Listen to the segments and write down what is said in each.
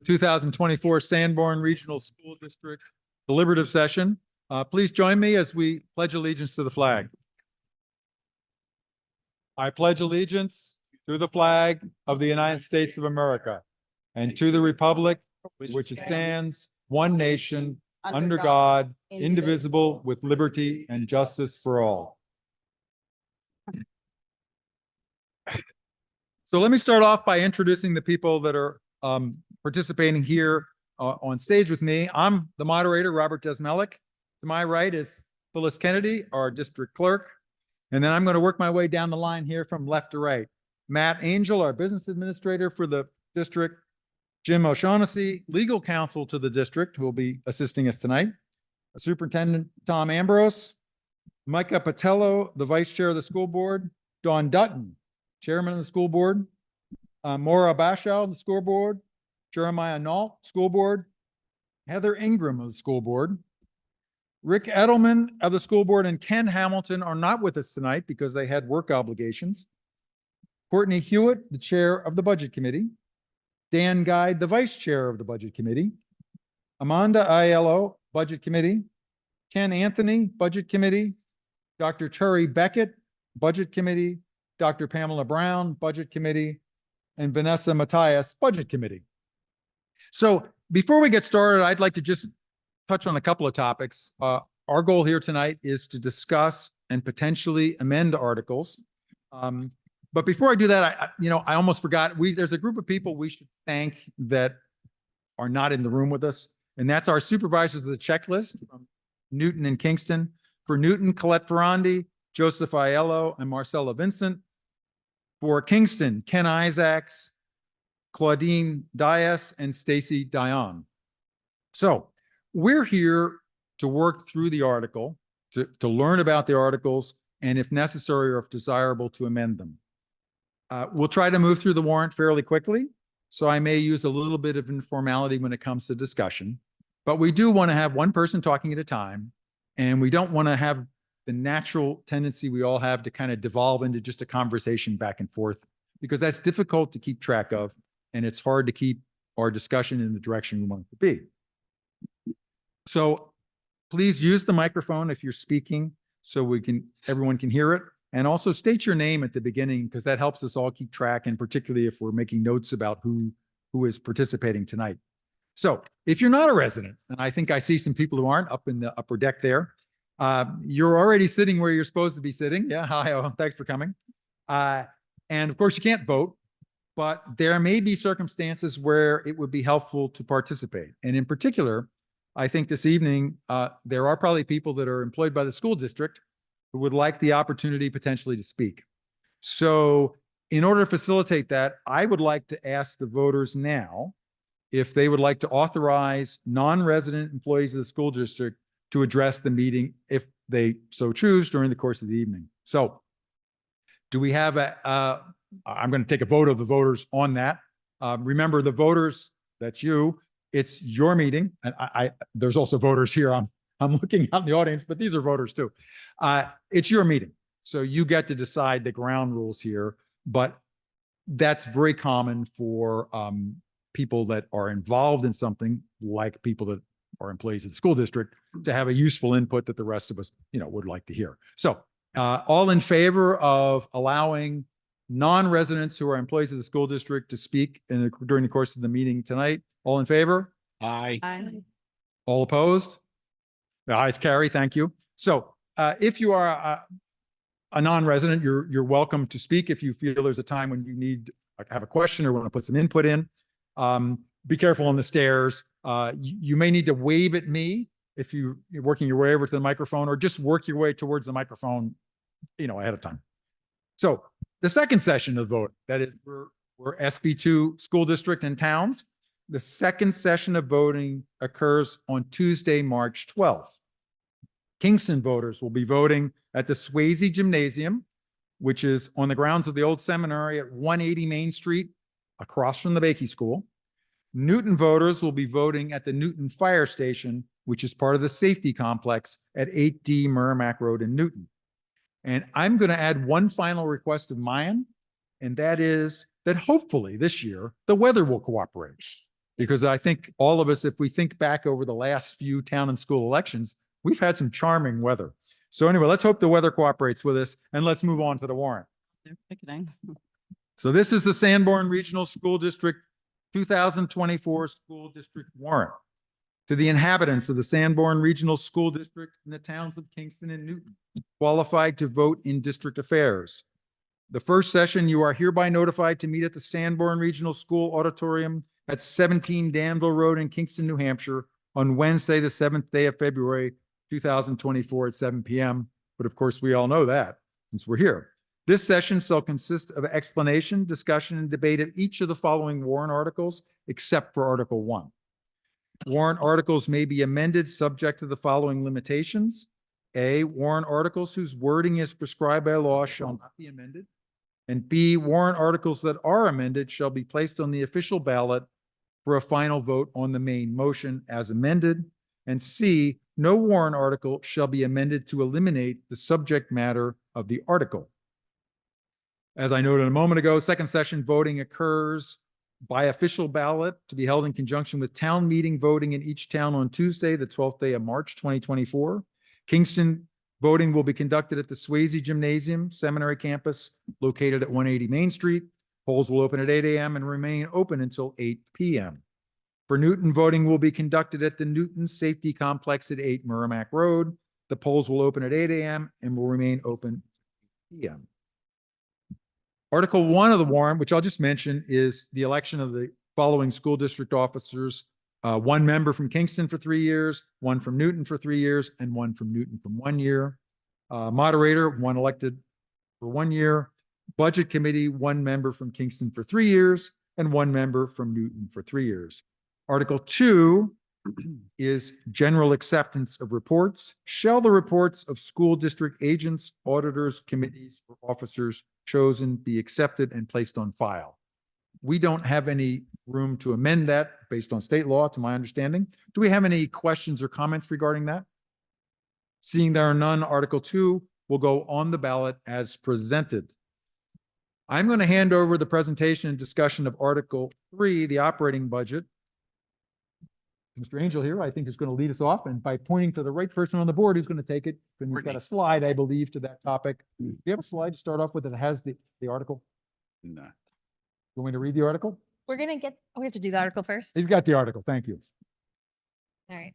2024 Sanborn Regional School District deliberative session. Please join me as we pledge allegiance to the flag. I pledge allegiance to the flag of the United States of America and to the republic which stands one nation under God, indivisible, with liberty and justice for all. So let me start off by introducing the people that are participating here on stage with me. I'm the moderator, Robert Desmelic. To my right is Phyllis Kennedy, our district clerk. And then I'm going to work my way down the line here from left to right. Matt Angel, our business administrator for the district. Jim O'Shaughnessy, legal counsel to the district, who will be assisting us tonight. Superintendent Tom Ambrose. Micah Patello, the vice chair of the school board. Dawn Dutton, chairman of the school board. Maura Bashaw, the school board. Jeremiah Nault, school board. Heather Ingram of the school board. Rick Edelman of the school board and Ken Hamilton are not with us tonight because they had work obligations. Courtney Hewitt, the chair of the budget committee. Dan Guide, the vice chair of the budget committee. Amanda Aiello, budget committee. Ken Anthony, budget committee. Dr. Terry Beckett, budget committee. Dr. Pamela Brown, budget committee. And Vanessa Matthias, budget committee. So before we get started, I'd like to just touch on a couple of topics. Our goal here tonight is to discuss and potentially amend articles. But before I do that, I almost forgot, there's a group of people we should thank that are not in the room with us. And that's our supervisors of the checklist from Newton and Kingston. For Newton, Colette Ferrandi, Joseph Aiello, and Marcella Vincent. For Kingston, Ken Isaacs, Claudine Dias, and Stacy Dion. So we're here to work through the article, to learn about the articles, and if necessary or if desirable, to amend them. We'll try to move through the warrant fairly quickly, so I may use a little bit of informality when it comes to discussion, but we do want to have one person talking at a time, and we don't want to have the natural tendency we all have to kind of devolve into just a conversation back and forth, because that's difficult to keep track of, and it's hard to keep our discussion in the direction we want it to be. So please use the microphone if you're speaking so everyone can hear it. And also state your name at the beginning, because that helps us all keep track, and particularly if we're making notes about who is participating tonight. So if you're not a resident, and I think I see some people who aren't up in the upper deck there, you're already sitting where you're supposed to be sitting. Yeah, hi, thanks for coming. And of course you can't vote, but there may be circumstances where it would be helpful to participate. And in particular, I think this evening, there are probably people that are employed by the school district who would like the opportunity potentially to speak. So in order to facilitate that, I would like to ask the voters now if they would like to authorize non-resident employees of the school district to address the meeting if they so choose during the course of the evening. So do we have I'm going to take a vote of the voters on that. Remember, the voters, that's you, it's your meeting. And there's also voters here. I'm looking out in the audience, but these are voters too. It's your meeting. So you get to decide the ground rules here, but that's very common for people that are involved in something, like people that are employees of the school district, to have a useful input that the rest of us, would like to hear. So all in favor of allowing non-residents who are employees of the school district to speak during the course of the meeting tonight? All in favor? Aye. Aye. All opposed? The ayes carry. Thank you. So if you are a non-resident, you're welcome to speak if you feel there's a time when you have a question or want to put some input in. Be careful on the stairs. You may need to wave at me if you're working your way over to the microphone, or just work your way towards the microphone, ahead of time. So the second session of the vote, that is, we're SB2 school district and towns. The second session of voting occurs on Tuesday, March 12th. Kingston voters will be voting at the Swayze Gymnasium, which is on the grounds of the old seminary at 180 Main Street, across from the Bakey School. Newton voters will be voting at the Newton Fire Station, which is part of the safety complex at 8D Merrimack Road in Newton. And I'm going to add one final request of mine, and that is that hopefully this year the weather will cooperate. Because I think all of us, if we think back over the last few town and school elections, we've had some charming weather. So anyway, let's hope the weather cooperates with us, and let's move on to the warrant. They're picketing. So this is the Sanborn Regional School District 2024 School District warrant. To the inhabitants of the Sanborn Regional School District in the towns of Kingston and Newton, qualified to vote in district affairs. The first session, you are hereby notified to meet at the Sanborn Regional School Auditorium at 17 Danville Road in Kingston, New Hampshire, on Wednesday, the 7th day of February, 2024 at 7 p.m. But of course, we all know that since we're here. This session shall consist of explanation, discussion, and debate of each of the following warrant articles, except for Article 1. Warrant articles may be amended subject to the following limitations. A, warrant articles whose wording is prescribed by law shall not be amended. And B, warrant articles that are amended shall be placed on the official ballot for a final vote on the main motion as amended. And C, no warrant article shall be amended to eliminate the subject matter of the article. As I noted a moment ago, second session voting occurs by official ballot to be held in conjunction with town meeting voting in each town on Tuesday, the 12th day of March, 2024. Kingston voting will be conducted at the Swayze Gymnasium Seminary Campus located at 180 Main Street. Polls will open at 8 a.m. and remain open until 8 p.m. For Newton, voting will be conducted at the Newton Safety Complex at 8 Merrimack Road. The polls will open at 8 a.m. and will remain open at 8 p.m. Article 1 of the warrant, which I'll just mention, is the election of the following school district officers. One member from Kingston for 3 years, one from Newton for 3 years, and one from Newton from 1 year. Moderator, one elected for 1 year. Budget committee, one member from Kingston for 3 years, and one member from Newton for 3 years. Article 2 is general acceptance of reports. Shall the reports of school district agents, auditors, committees, or officers chosen be accepted and placed on file? We don't have any room to amend that based on state law, to my understanding. Do we have any questions or comments regarding that? Seeing there are none, Article 2 will go on the ballot as presented. I'm going to hand over the presentation and discussion of Article 3, the operating budget. Mr. Angel here, I think, is going to lead us off, and by pointing to the right person on the board, who's going to take it. And he's got a slide, I believe, to that topic. Do you have a slide to start off with that has the article? No. You want me to read the article? We have to do the article first. You've got the article. Thank you. All right.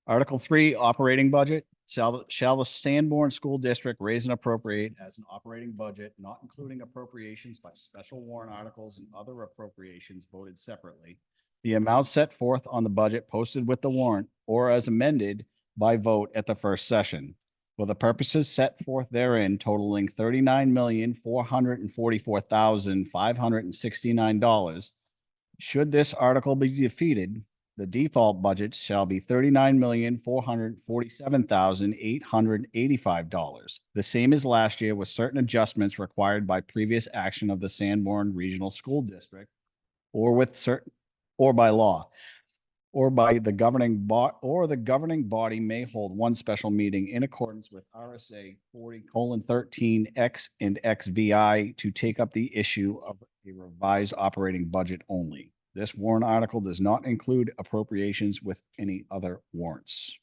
Article 3, operating budget. Shall the Sanborn School District raise and appropriate as an operating budget, not including appropriations by special warrant articles and other appropriations voted separately, the amount set forth on the budget posted with the warrant or as amended by vote at the first session, for the purposes set forth therein totaling $39,444,569. Should this article be defeated, the default budget shall be $39,447,885. The same as last year, with certain adjustments required by previous action of the Sanborn Regional School District, or by law, or by the governing body may hold one special meeting in accordance with RSA 40:13 X and XVI to take up the issue of a revised operating budget only. This warrant article does not include appropriations with any other warrants.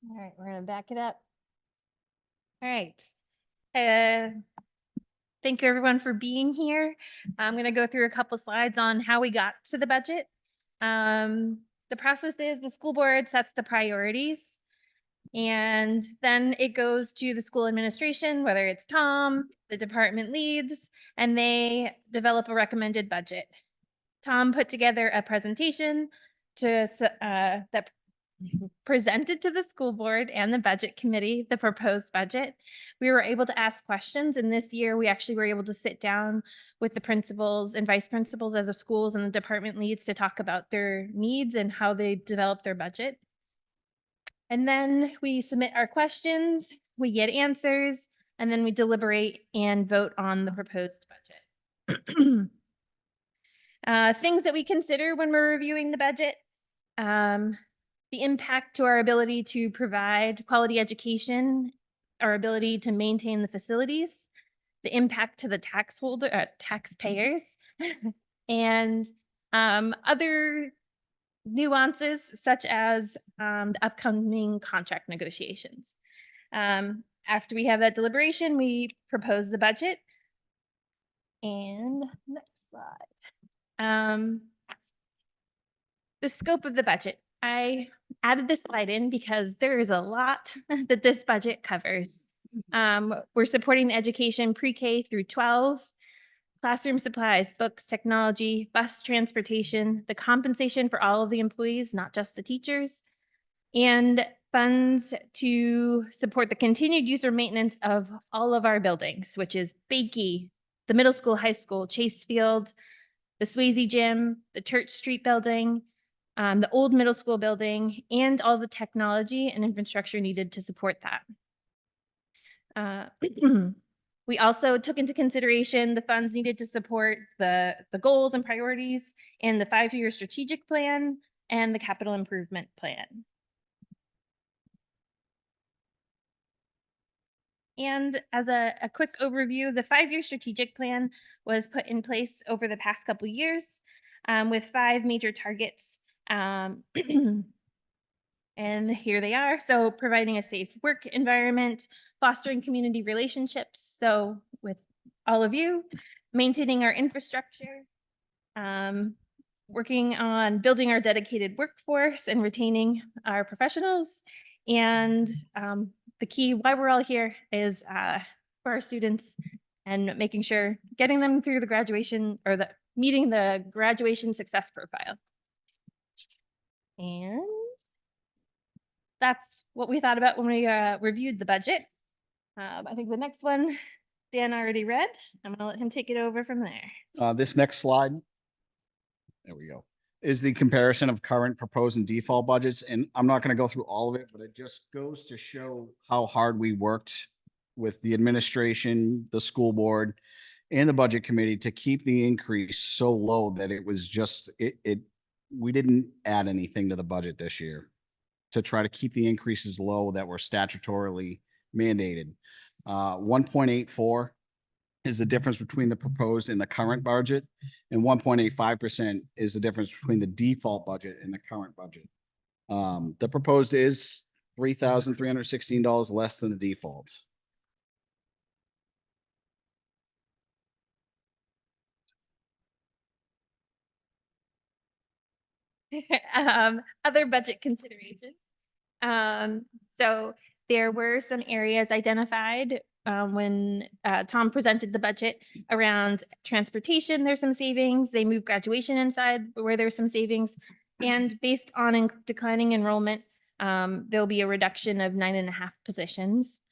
All right, we're gonna back it up. All right. Thank you everyone for being here. I'm gonna go through a couple slides on how we got to the budget. The process is the school board sets the priorities, and then it goes to the school administration, whether it's Tom, the department leads, and they develop a recommended budget. Tom put together a presentation that presented to the school board and the budget committee the proposed budget. We were able to ask questions, and this year we actually were able to sit down with the principals and vice principals of the schools and the department leads to talk about their needs and how they develop their budget. And then we submit our questions, we get answers, and then we deliberate and vote on the proposed budget. Things that we consider when we're reviewing the budget. The impact to our ability to provide quality education, our ability to maintain the facilities, the impact to the taxpayers, and other nuances such as the upcoming contract negotiations. After we have that deliberation, we propose the budget. And next slide. The scope of the budget. I added this slide in because there is a lot that this budget covers. We're supporting the education pre-K through 12, classroom supplies, books, technology, bus transportation, the compensation for all of the employees, not just the teachers, and funds to support the continued use or maintenance of all of our buildings, which is Bakey, the middle school, high school, Chase Field, the Swayze Gym, the Church Street building, the old middle school building, and all the technology and infrastructure needed to support that. We also took into consideration the funds needed to support the goals and priorities in the 5-year strategic plan and the capital improvement plan. And as a quick overview, the 5-year strategic plan was put in place over the past couple of years with 5 major targets. And here they are. So providing a safe work environment, fostering community relationships. So with all of you, maintaining our infrastructure, working on building our dedicated workforce and retaining our professionals. And the key why we're all here is for our students and making sure getting them through the graduation or meeting the graduation success profile. And that's what we thought about when we reviewed the budget. I think the next one, Dan already read. I'm gonna let him take it over from there. This next slide, there we go, is the comparison of current, proposed, and default budgets. And I'm not going to go through all of it, but it just goes to show how hard we worked with the administration, the school board, and the budget committee to keep the increase so low that it was just, we didn't add anything to the budget this year to try to keep the increases low that were statutorily mandated. 1.84 is the difference between the proposed and the current budget, and 1.85% is the difference between the default budget and the current budget. The proposed is $3,316 less than the default. Other budget considerations. So there were some areas identified when Tom presented the budget around transportation. There's some savings. They moved graduation inside where there's some savings. And based on declining enrollment, there'll be a reduction of 9.5 positions.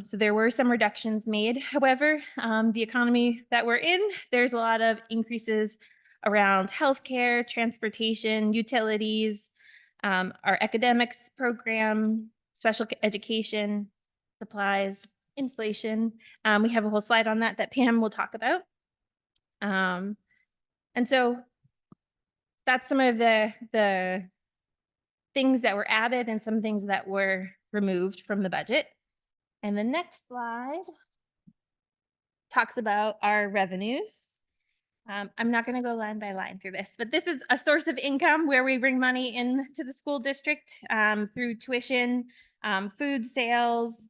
So there were some reductions made. However, the economy that we're in, there's a lot of increases around healthcare, transportation, utilities, our academics program, special education, supplies, inflation. We have a whole slide on that Pam will talk about. And so that's some of the things that were added and some things that were removed from the budget. And the next slide talks about our revenues. I'm not going to go line by line through this, but this is a source of income where we bring money into the school district through tuition, food sales,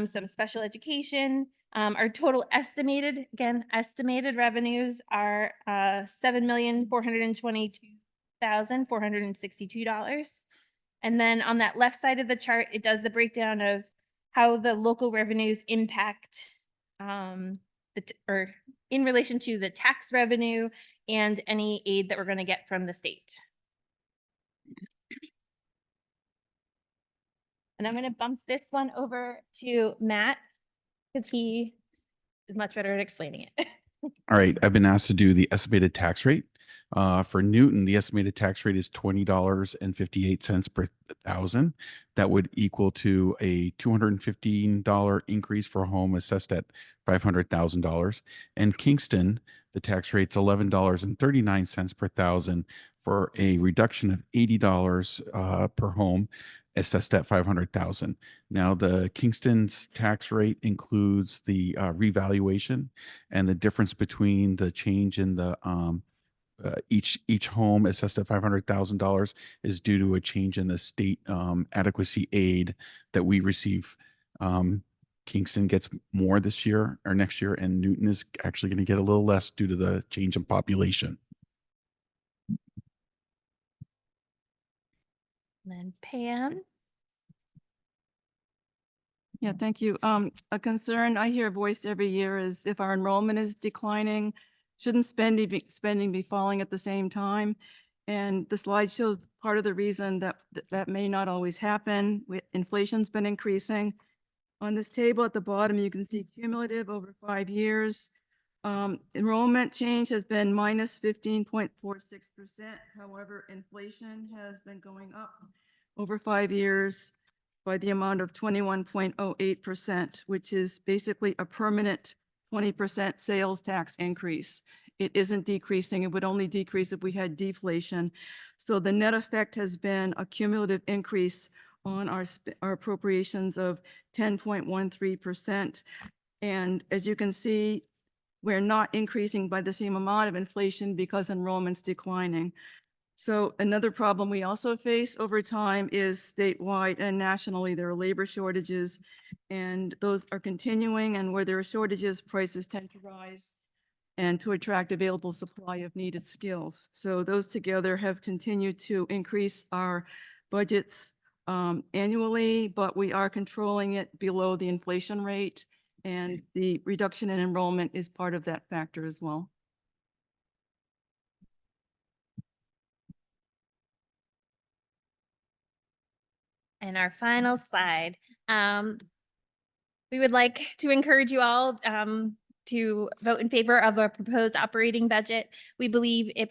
some special education. Our total estimated revenues are $7,422,462. And then on that left side of the chart, it does the breakdown of how the local revenues impact or in relation to the tax revenue and any aid that we're going to get from the state. And I'm going to bump this one over to Matt because he is much better at explaining it. All right, I've been asked to do the estimated tax rate. For Newton, the estimated tax rate is $20.58 per thousand. That would equal to a $215 increase for a home assessed at $500,000. And Kingston, the tax rate's $11.39 per thousand for a reduction of $80 per home assessed at 500,000. Now the Kingston's tax rate includes the revaluation, and the difference between the change in the each home assessed at $500,000 is due to a change in the state adequacy aid that we receive. Kingston gets more this year or next year, and Newton is actually going to get a little less due to the change in population. And then Pam. Yeah, thank you. A concern I hear voiced every year is if our enrollment is declining, shouldn't spending be falling at the same time? And the slide shows part of the reason that that may not always happen. Inflation's been increasing. On this table at the bottom, you can see cumulative over 5 years. Enrollment change has been minus 15.46%. However, inflation has been going up over 5 years by the amount of 21.08%, which is basically a permanent 20% sales tax increase. It isn't decreasing. It would only decrease if we had deflation. So the net effect has been a cumulative increase on our appropriations of 10.13%. And as you can see, we're not increasing by the same amount of inflation because enrollment's declining. So another problem we also face over time is statewide and nationally, there are labor shortages, and those are continuing, and where there are shortages, prices tend to rise and to attract available supply of needed skills. So those together have continued to increase our budgets annually, but we are controlling it below the inflation rate, and the reduction in enrollment is part of that factor as well. And our final slide. We would like to encourage you all to vote in favor of a proposed operating budget. We believe it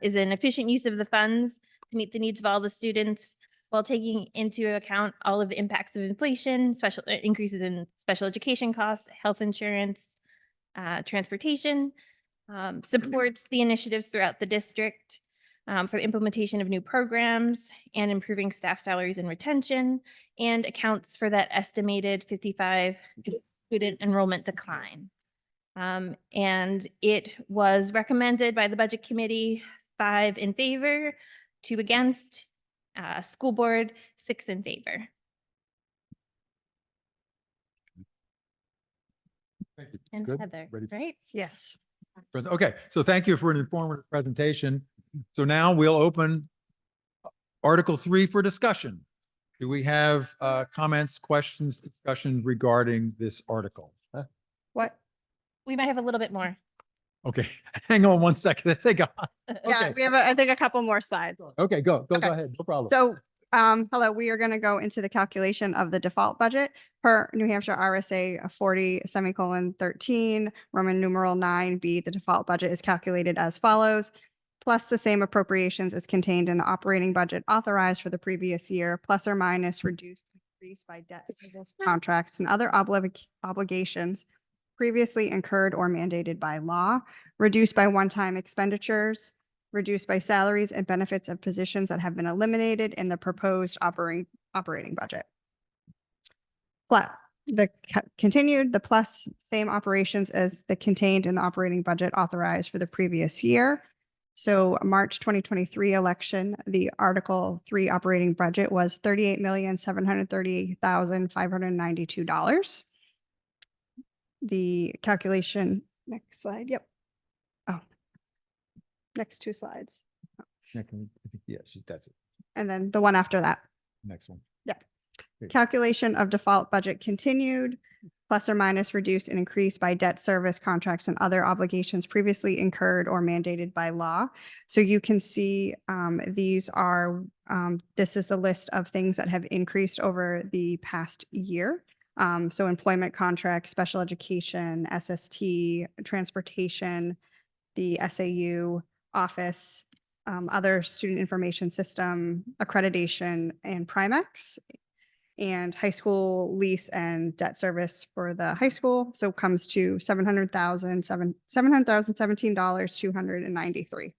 is an efficient use of the funds to meet the needs of all the students while taking into account all of the impacts of inflation, special increases in special education costs, health insurance, transportation, supports the initiatives throughout the district for the implementation of new programs and improving staff salaries and retention, and accounts for that estimated 55 student enrollment decline. And it was recommended by the Budget Committee, 5 in favor, 2 against, school board, 6 in favor. Thank you. And Good. Heather, Ready? right? Yes. Okay, so thank you for an informative presentation. So now we'll open Article 3 for discussion. Do we have comments, questions, discussion regarding this article? What? We might have a little bit more. Okay, hang on one second. I think Yeah, Okay. we have, I think, a couple more slides. Okay, go Okay. ahead. No problem. So, hello, we are going to go into the calculation of the default budget per New Hampshire RSA 40:13, Roman numeral 9B. The default budget is calculated as follows: plus the same appropriations as contained in the operating budget authorized for the previous year, plus or minus reduced, increased by debt service contracts and other obligations previously incurred or mandated by law, reduced by one-time expenditures, reduced by salaries and benefits of positions that have been eliminated in the proposed operating budget. Continued, the plus same operations as the contained in the operating budget authorized for the previous year. So March 2023 election, the Article 3 operating budget was $38,738,592. The calculation, next slide, yep. Oh, next 2 slides. Yeah, that's it. And then the one after that. Next one. Calculation of default budget continued, plus or minus reduced and increased by debt service contracts and other obligations previously incurred or mandated by law. So you can see these are, this is the list of things that have increased over the past year. So employment contracts, special education, SST, transportation, the SAU, office, other student information system, accreditation, and Primex, and high school lease and debt service for the high school. So comes to $700,017.293.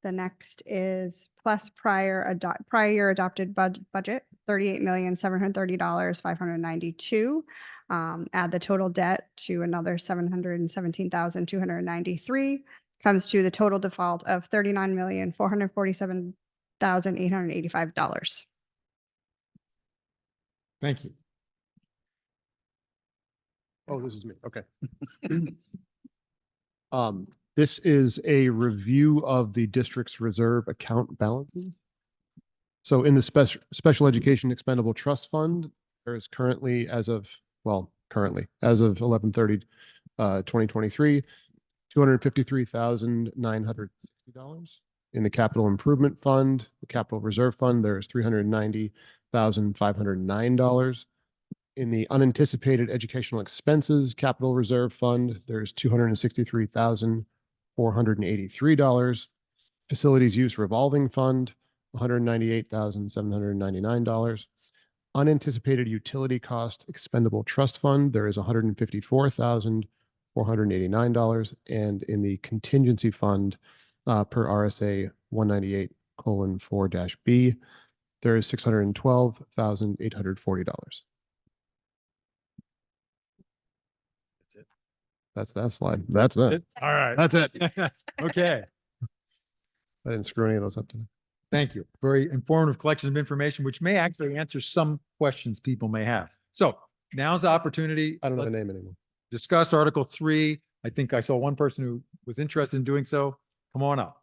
The next is plus prior year adopted budget, $38,730, 592. Add the total debt to another 717,293, comes to the total default of $39,447,885. Thank you. Oh, this is me. Okay. This is a review of the district's reserve account balances. So in the special education expendable trust fund, there is currently as of 11/30, 2023, $253,960. In the capital improvement fund, the capital reserve fund, there is $390,509. In the unanticipated educational expenses capital reserve fund, there's $263,483. Facilities use revolving fund, $198,799. Unanticipated utility cost expendable trust fund, there is $154,489. And in the contingency fund, per RSA 198:4-B, there is $612,840. That's that slide. That's it. All right. That's it. Okay. I didn't screw any of those up today. Thank you. Very informative collection of information, which may actually answer some questions people may have. So now's the opportunity. I don't know the Let's name anymore. discuss Article 3. I think I saw one person who was interested in doing so. Come on up.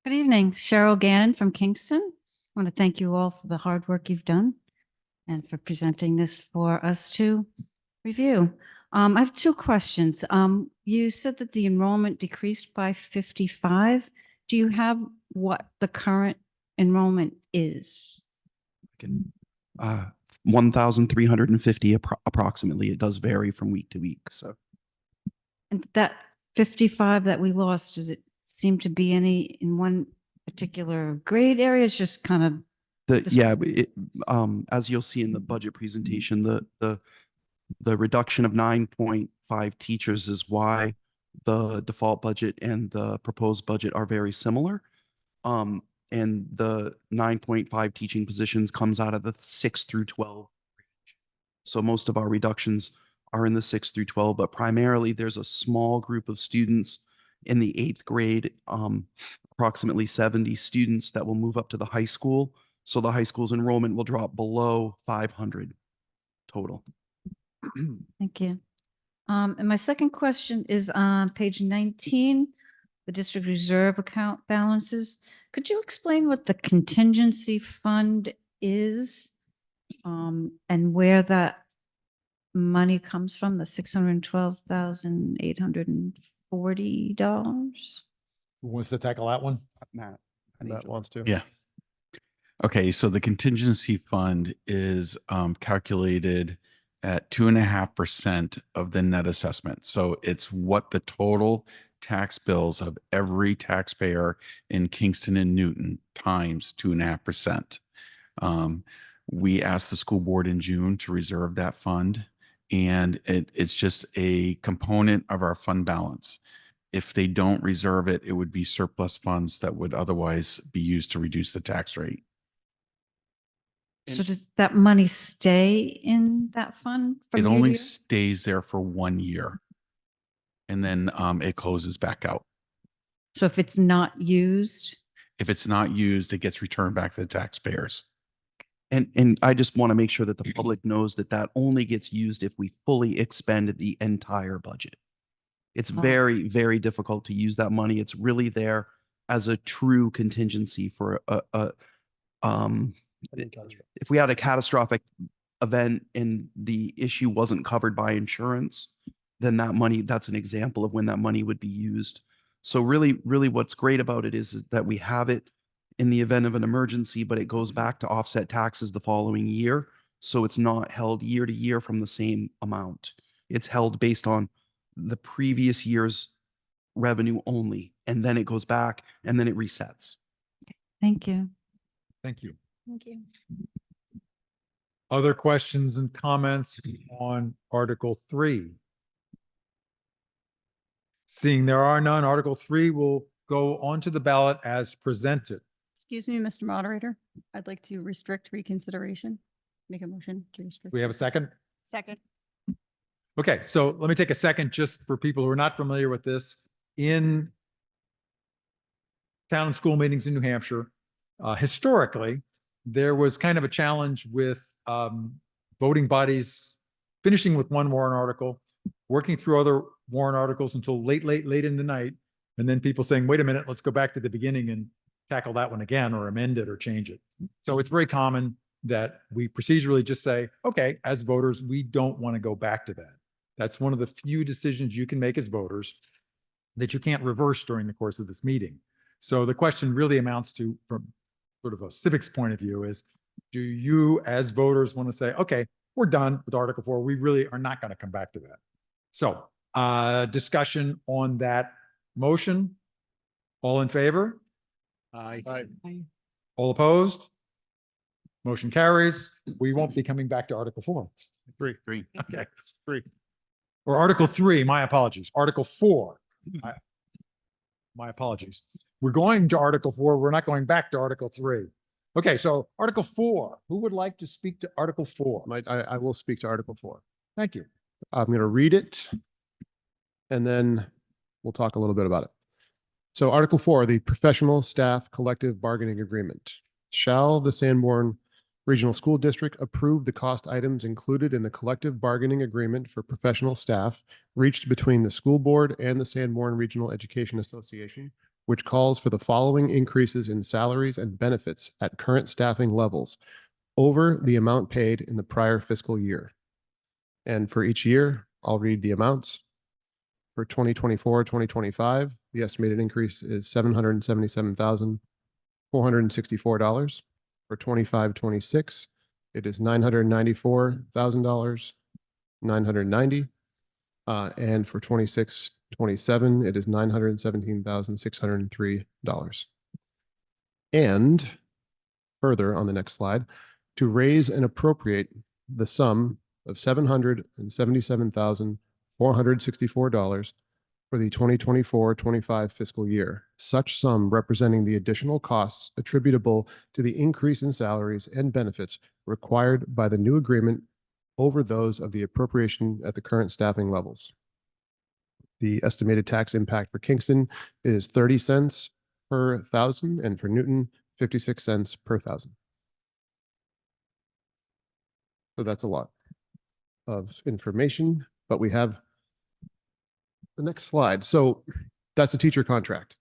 Good evening, Cheryl Gannon from Kingston. I want to thank you all for the hard work you've done and for presenting this for us to review. I have two questions. You said that the enrollment decreased by 55. Do you have what the current enrollment is? 1,350 approximately. It does vary from week to week. So And that 55 that we lost, does it seem to be any in one particular grade area? It's just kind of as you'll see in the budget presentation, the reduction of 9.5 teachers is why the default budget and the proposed budget are very similar. And the 9.5 teaching positions comes out of the 6 through 12 range. So most of our reductions are in the 6 through 12, but primarily there's a small group of students in the 8th grade, approximately 70 students that will move up to the high school. So the high school's enrollment will drop below 500 total. Thank you. And my second question is on page 19, the district reserve account balances. Could you explain what the contingency fund is and where that money comes from, the $612,840? Who wants to tackle that one? Matt. Matt wants to. Yeah. Okay, so the contingency fund is calculated at 2.5% of the net assessment. So it's what the total tax bills of every taxpayer in Kingston and Newton times 2.5%. We asked the school board in June to reserve that fund, and it's just a component of our fund balance. If they don't reserve it, it would be surplus funds that would otherwise be used to reduce the tax rate. So does that money stay in that fund from It year to only year? stays there for 1 year. And then it closes back out. So if it's not used, If it's not used, it gets returned back to the taxpayers. And I just want to make sure that the public knows that that only gets used if we fully expend the entire budget. It's Oh. very, very difficult to use that money. It's really there as a true contingency for if we had a catastrophic event and the issue wasn't covered by insurance, then that money, that's an example of when that money would be used. So really, really what's great about it is that we have it in the event of an emergency, but it goes back to offset taxes the following year. So it's not held year to year from the same amount. It's held based on the previous year's revenue only, and then it goes back and then it resets. thank you. Thank you. Thank you. Other questions and comments on Article 3? Seeing there are none, Article 3 will go onto the ballot as presented. Excuse me, Mr. Moderator. I'd like to restrict reconsideration. Make a motion to restrict. We have a second? Second. Okay, so let me take a second just for people who are not familiar with this. In town and school meetings in New Hampshire, historically, there was kind of a challenge with voting bodies finishing with one warrant article, working through other warrant articles until late in the night, and then people saying, wait a minute, let's go back to the beginning and tackle that one again or amend it or change it. So it's very common that we procedurally just say, okay, as voters, we don't want to go back to that. That's one of the few decisions you can make as voters that you can't reverse during the course of this meeting. So the question really amounts to, from sort of a civics point of view, is do you as voters want to say, okay, we're done with Article 4. We really are not going to come back to that. So discussion on that motion. All in favor? Aye. All opposed? Motion carries. We won't be coming back to Article 4. Three. Okay. Three. Or Article 3, my apologies. Article 4. My apologies. We're going to Article 4. We're not going back to Article 3. Okay, so Article 4. Who would like to speak to Article 4? I will speak to Article 4. Thank you. I'm going to read it and then we'll talk a little bit about it. So Article 4, the Professional Staff Collective Bargaining Agreement. Shall the Sanborn Regional School District approve the cost items included in the collective bargaining agreement for professional staff reached between the school board and the Sanborn Regional Education Association, which calls for the following increases in salaries and benefits at current staffing levels over the amount paid in the prior fiscal year. And for each year, I'll read the amounts. For 2024-2025, the estimated increase is $777,464. For 25-26, it is $994,000, $990. And for 26-27, it is $917,603. And further on the next slide, to raise and appropriate the sum of $777,464 for the 2024-25 fiscal year, such sum representing the additional costs attributable to the increase in salaries and benefits required by the new agreement over those of the appropriation at the current staffing levels. The estimated tax impact for Kingston is 30 cents per thousand, and for Newton, 56 cents per thousand. So that's a lot of information, but we have the next slide. So that's a teacher contract.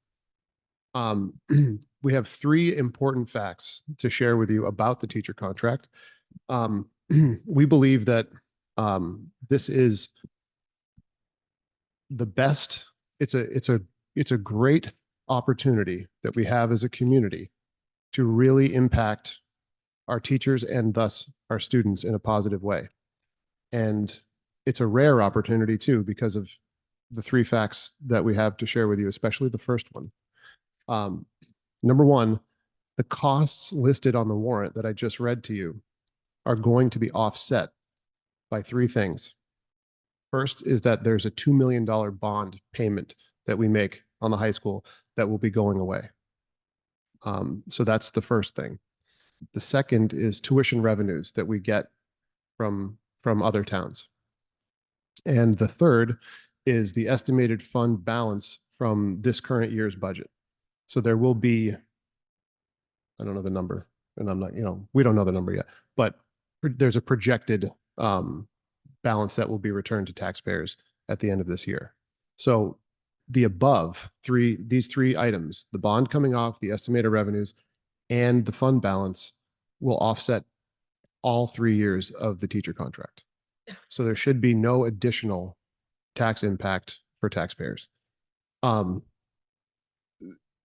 We have three important facts to share with you about the teacher contract. We believe that this is the best. It's a great opportunity that we have as a community to really impact our teachers and thus our students in a positive way. And it's a rare opportunity too, because of the three facts that we have to share with you, especially the first one. Number one, the costs listed on the warrant that I just read to you are going to be offset by three things. First is that there's a $2 million bond payment that we make on the high school that will be going away. So that's the first thing. The second is tuition revenues that we get from other towns. And the third is the estimated fund balance from this current year's budget. So there will be, I don't know the number, and I'm not, we don't know the number yet, but there's a projected balance that will be returned to taxpayers at the end of this year. So the above these three items, the bond coming off, the estimated revenues, and the fund balance will offset all 3 years of the teacher contract. So there should be no additional tax impact for taxpayers.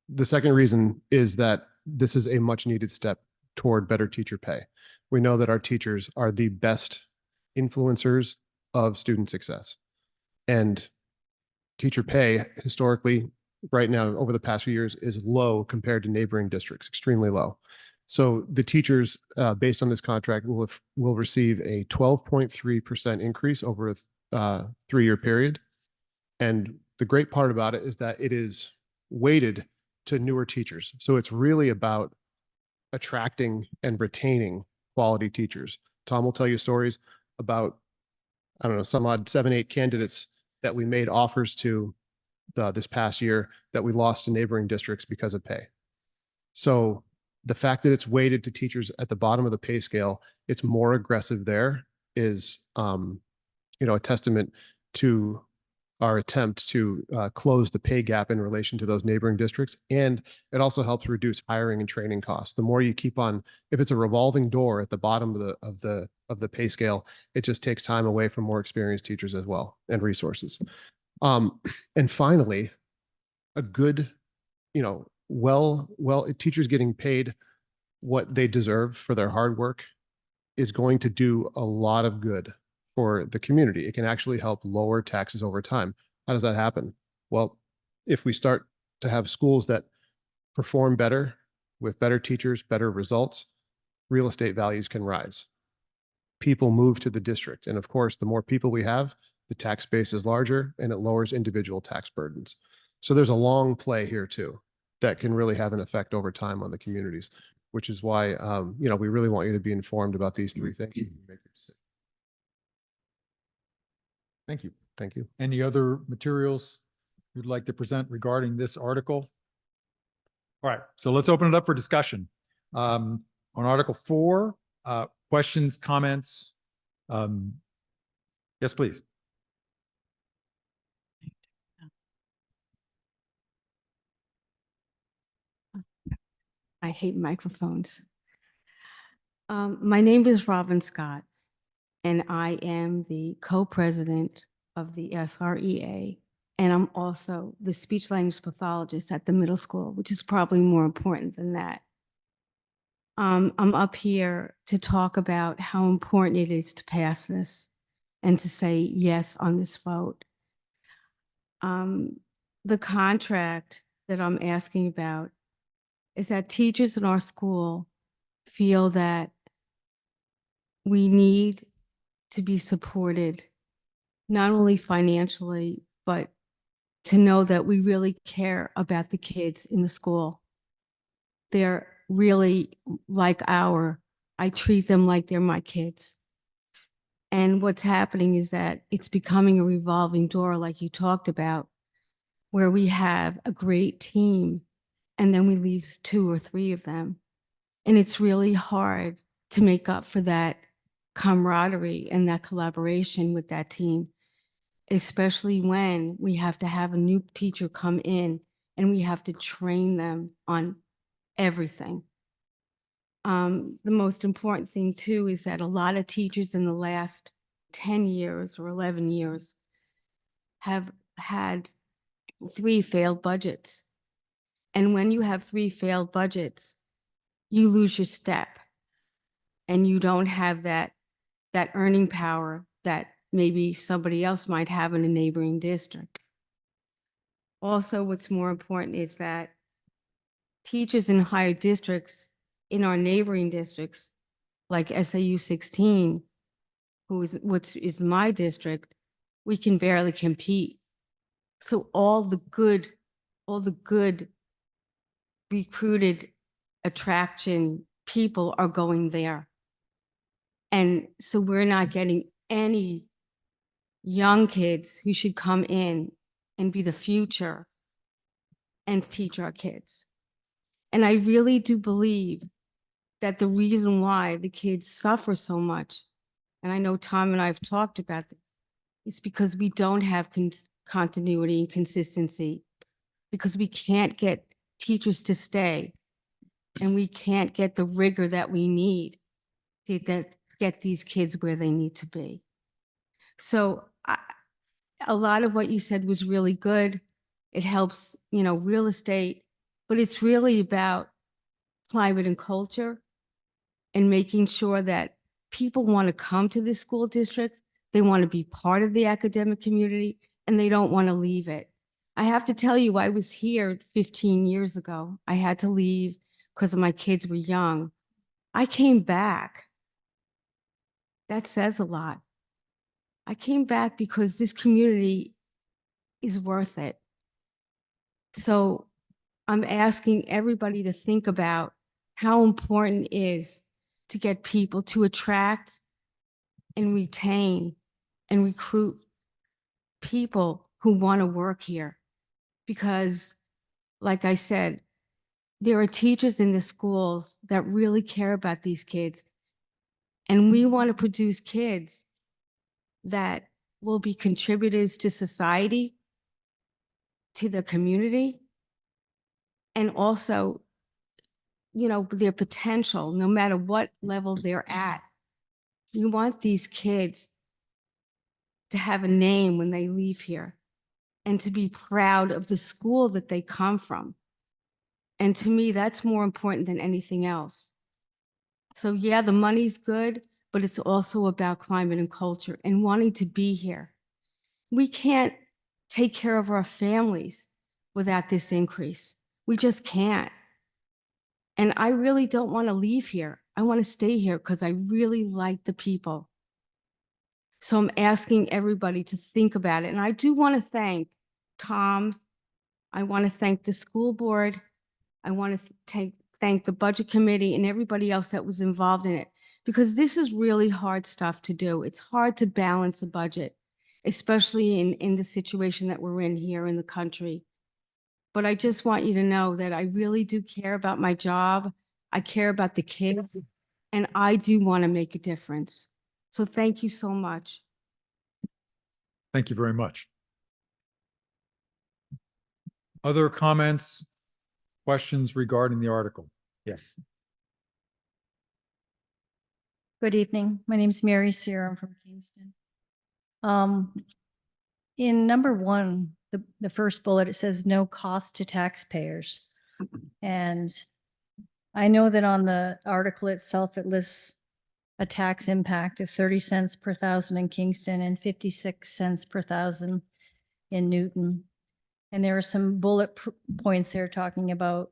The second reason is that this is a much needed step toward better teacher pay. We know that our teachers are the best influencers of student success. And teacher pay historically, right now, over the past few years, is low compared to neighboring districts, extremely low. So the teachers, based on this contract, will receive a 12.3% increase over a 3-year period. And the great part about it is that it is weighted to newer teachers. So it's really about attracting and retaining quality teachers. Tom will tell you stories about, I don't know, some odd 7, 8 candidates that we made offers to this past year that we lost to neighboring districts because of pay. So the fact that it's weighted to teachers at the bottom of the pay scale, it's more aggressive there, is a testament to our attempt to close the pay gap in relation to those neighboring districts. And it also helps reduce hiring and training costs. The more you keep on, if it's a revolving door at the bottom of the pay scale, it just takes time away from more experienced teachers as well, and resources. And finally, a good, teachers getting paid what they deserve for their hard work is going to do a lot of good for the community. It can actually help lower taxes over time. How does that happen? Well, if we start to have schools that perform better with better teachers, better results, real estate values can rise. People move to the district. And of course, the more people we have, the tax base is larger and it lowers individual tax burdens. So there's a long play here too that can really have an effect over time on the communities, which is why, we really want you to be informed about these 3 things. Thank you. Thank you. Any other materials you'd like to present regarding this article? All right, so let's open it up for discussion. On Article 4, questions, comments? Yes, please. I hate microphones. My name is Robin Scott, and I am the co-president of the SREA, and I'm also the speech language pathologist at the middle school, which is probably more important than that. I'm up here to talk about how important it is to pass this and to say yes on this vote. The contract that I'm asking about is that teachers in our school feel that we need to be supported, not only financially, but to know that we really care about the kids in the school. They're really I treat them like they're my kids. And what's happening is that it's becoming a revolving door, like you talked about, where we have a great team and then we leave 2 or 3 of them. And it's really hard to make up for that camaraderie and that collaboration with that team, especially when we have to have a new teacher come in and we have to train them on everything. The most important thing too is that a lot of teachers in the last 10 years or 11 years have had 3 failed budgets. And when you have 3 failed budgets, you lose your step and you don't have that earning power that maybe somebody else might have in a neighboring district. Also, what's more important is that teachers in higher districts in our neighboring districts, like SAU 16, who is my district, we can barely compete. So all the good recruited attraction people are going there. And so we're not getting any young kids who should come in and be the future and teach our kids. And I really do believe that the reason why the kids suffer so much, and I know Tom and I have talked about this, is because we don't have continuity and consistency, because we can't get teachers to stay, and we can't get the rigor that we need to get these kids where they need to be. So a lot of what you said was really good. It helps, real estate, but it's really about climate and culture and making sure that people want to come to this school district. They want to be part of the academic community and they don't want to leave it. I have to tell you, I was here 15 years ago. I had to leave because my kids were young. I came back. That says a lot. I came back because this community is worth it. So I'm asking everybody to think about how important it is to get people to attract and retain and recruit people who want to work here. Because, like I said, there are teachers in the schools that really care about these kids. And we want to produce kids that will be contributors to society, to the community, and also, you know, their potential, no matter what level they're at. You want these kids to have a name when they leave here and to be proud of the school that they come from. And to me, that's more important than anything else. So yeah, the money's good, but it's also about climate and culture and wanting to be here. We can't take care of our families without this increase. We just can't. And I really don't want to leave here. I want to stay here because I really like the people. So I'm asking everybody to think about it. And I do want to thank Tom. I want to thank the school board. I want to thank the budget committee and everybody else that was involved in it, because this is really hard stuff to do. It's hard to balance a budget, especially in the situation that we're in here in the country. But I just want you to know that I really do care about my job. I care about the kids, and I do want to make a difference. So thank you so much. Thank you very much. Other comments, questions regarding the article? Yes. Good evening. My name is Mary Sierra. I'm from Kingston. In number one, the first bullet, it says no cost to taxpayers. And I know that on the article itself, it lists a tax impact of 30 cents per thousand in Kingston and 56 cents per thousand in Newton. And there are some bullet points there talking about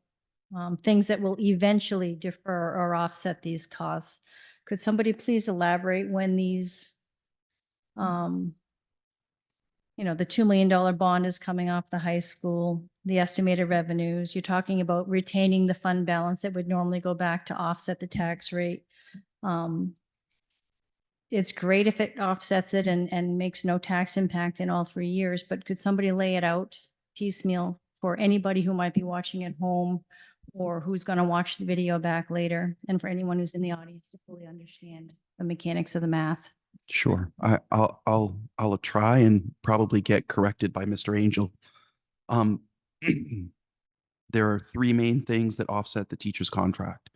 things that will eventually defer or offset these costs. Could somebody please elaborate when these, you know, the $2 million bond is coming off the high school, the estimated revenues, you're talking about retaining the fund balance that would normally go back to offset the tax rate. It's great if it offsets it and makes no tax impact in all 3 years, but could somebody lay it out piecemeal for anybody who might be watching at home or who's going to watch the video back later, and for anyone who's in the audience to fully understand the mechanics of the math? Sure. I'll try and probably get corrected by Mr. Angel. There are three main things that offset the teacher's contract.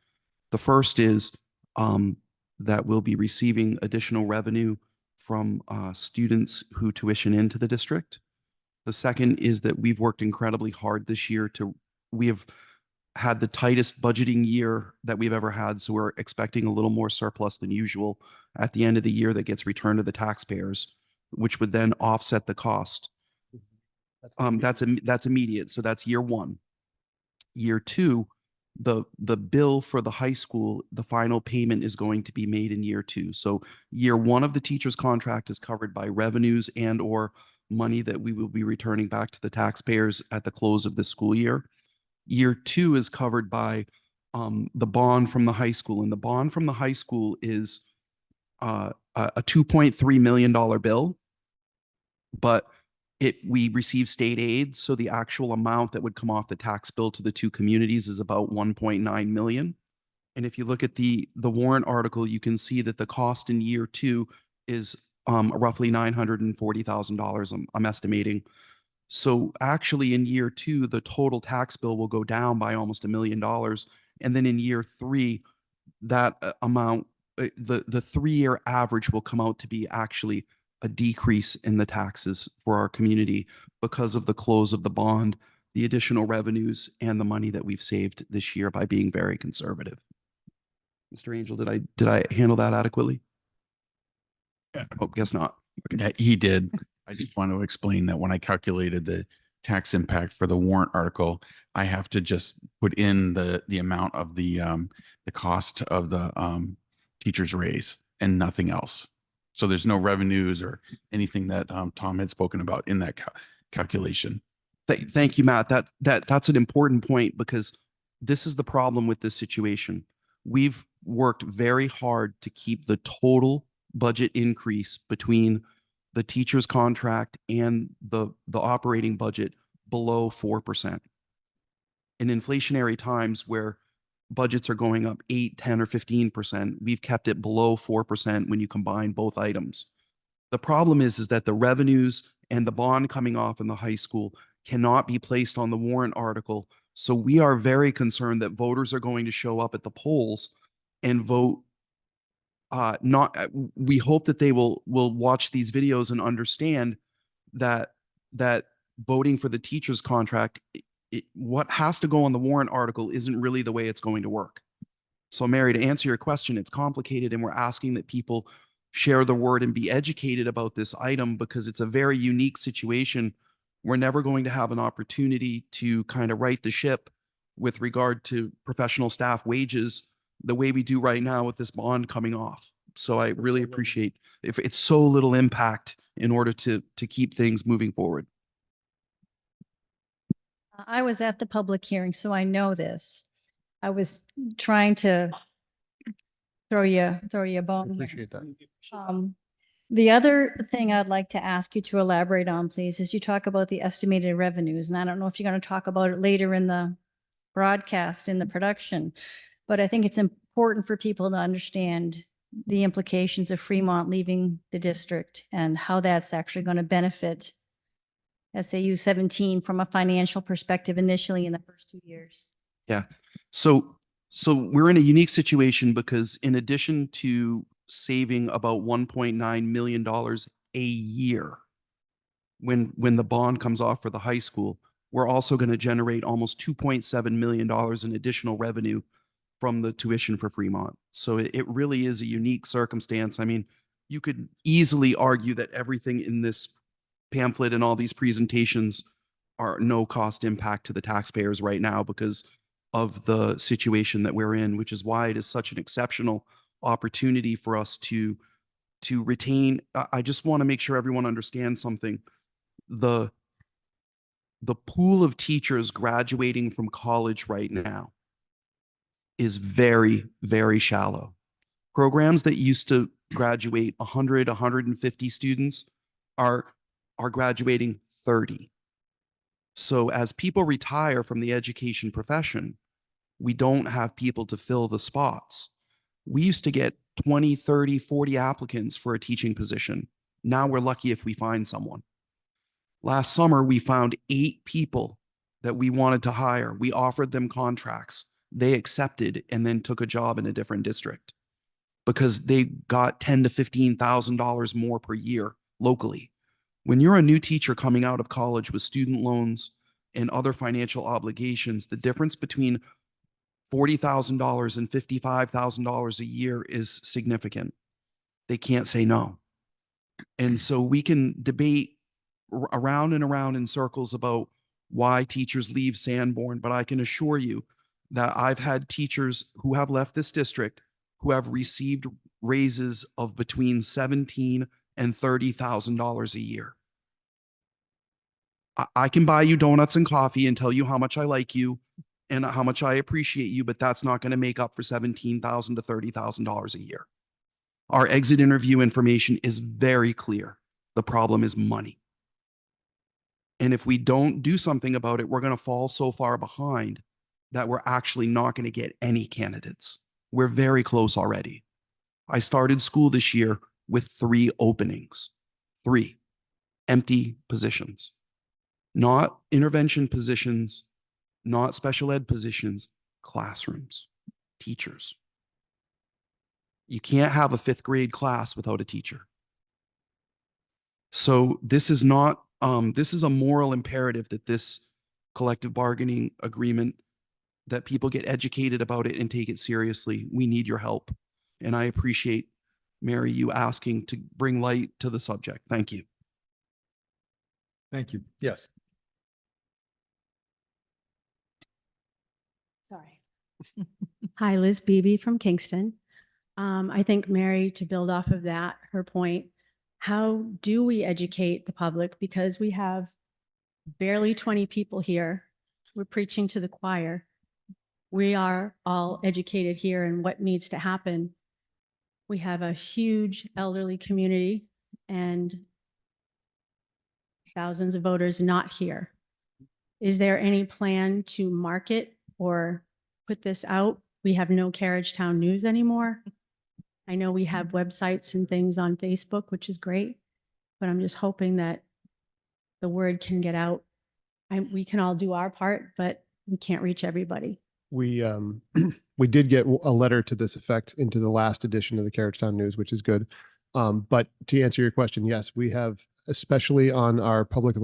The first is that we'll be receiving additional revenue from students who tuition into the district. The second is that we've worked incredibly hard this year we have had the tightest budgeting year that we've ever had. So we're expecting a little more surplus than usual at the end of the year that gets returned to the taxpayers, which would then offset the cost. That's immediate. So that's year one. Year two, the bill for the high school, the final payment is going to be made in year two. So year one of the teacher's contract is covered by revenues and or money that we will be returning back to the taxpayers at the close of the school year. Year two is covered by the bond from the high school, and the bond from the high school is a $2.3 million bill, but we receive state aid, so the actual amount that would come off the tax bill to the two communities is about 1.9 million. And if you look at the warrant article, you can see that the cost in year two is roughly $940,000. I'm estimating. So actually in year two, the total tax bill will go down by almost $1 million. And then in year three, that amount, the 3-year average will come out to be actually a decrease in the taxes for our community because of the close of the bond, the additional revenues, and the money that we've saved this year by being very conservative. Mr. Angel, did I handle that adequately? Yeah. Oh, guess not. Yeah, he did. I just want to explain that when I calculated the tax impact for the warrant article, I have to just put in the amount of the cost of the teacher's raise and nothing else. So there's no revenues or anything that Tom had spoken about in that calculation. Thank you, Matt. That's an important point because this is the problem with this situation. We've worked very hard to keep the total budget increase between the teacher's contract and the operating budget below 4%. In inflationary times where budgets are going up 8, 10, or 15%, we've kept it below 4% when you combine both items. The problem is that the revenues and the bond coming off in the high school cannot be placed on the warrant article. So we are very concerned that voters are going to show up at the polls and vote. We hope that they will watch these videos and understand that voting for the teacher's contract, what has to go on the warrant article isn't really the way it's going to work. So Mary, to answer your question, it's complicated, and we're asking that people share the word and be educated about this item because it's a very unique situation. We're never going to have an opportunity to kind of right the ship with regard to professional staff wages the way we do right now with this bond coming off. So I really appreciate if it's so little impact in order to keep things moving forward. I was at the public hearing, so I know this. I was trying to throw you a bone here. Appreciate that. The other thing I'd like to ask you to elaborate on, please, is you talk about the estimated revenues, and I don't know if you're going to talk about it later in the broadcast, in the production, but I think it's important for people to understand the implications of Fremont leaving the district and how that's actually going to benefit SAU 17 from a financial perspective initially in the first 2 years. Yeah. So we're in a unique situation because in addition to saving about $1.9 million a year when the bond comes off for the high school, we're also going to generate almost $2.7 million in additional revenue from the tuition for Fremont. So it really is a unique circumstance. I mean, you could easily argue that everything in this pamphlet and all these presentations are no cost impact to the taxpayers right now because of the situation that we're in, which is why it is such an exceptional opportunity for us to retain. I just want to make sure everyone understands something. The pool of teachers graduating from college right now is very, very shallow. Programs that used to graduate 100, 150 students are graduating 30. So as people retire from the education profession, we don't have people to fill the spots. We used to get 20, 30, 40 applicants for a teaching position. Now we're lucky if we find someone. Last summer, we found 8 people that we wanted to hire. We offered them contracts. They accepted and then took a job in a different district because they got $10,000 to $15,000 more per year locally. When you're a new teacher coming out of college with student loans and other financial obligations, the difference between $40,000 and $55,000 a year is significant. They can't say no. And so we can debate around and around in circles about why teachers leave Sanborn, but I can assure you that I've had teachers who have left this district who have received raises of between $17,000 and $30,000 a year. I can buy you donuts and coffee and tell you how much I like you and how much I appreciate you, but that's not going to make up for $17,000 to $30,000 a year. Our exit interview information is very clear. The problem is money. And if we don't do something about it, we're going to fall so far behind that we're actually not going to get any candidates. We're very close already. I started school this year with 3 openings, 3 empty positions, not intervention positions, not special ed positions, classrooms, teachers. You can't have a 5th grade class without a teacher. So this is not, this is a moral imperative that this collective bargaining agreement, that people get educated about it and take it seriously. We need your help. And I appreciate, Mary, you asking to bring light to the subject. Thank you. Thank you. Yes. Sorry. Hi, Liz Beebe from Kingston. I think Mary, to build off of that, her point, how do we educate the public? Because we have barely 20 people here. We're preaching to the choir. We are all educated here in what needs to happen. We have a huge elderly community and thousands of voters not here. Is there any plan to market or put this out? We have no Carriage Town News anymore. I know we have websites and things on Facebook, which is great, but I'm just hoping that the word can get out. We can all do our part, but we can't reach everybody. We we did get a letter to this effect into the last edition of the Carriage Town News, which is good. But to answer your question, yes, we have, especially on our public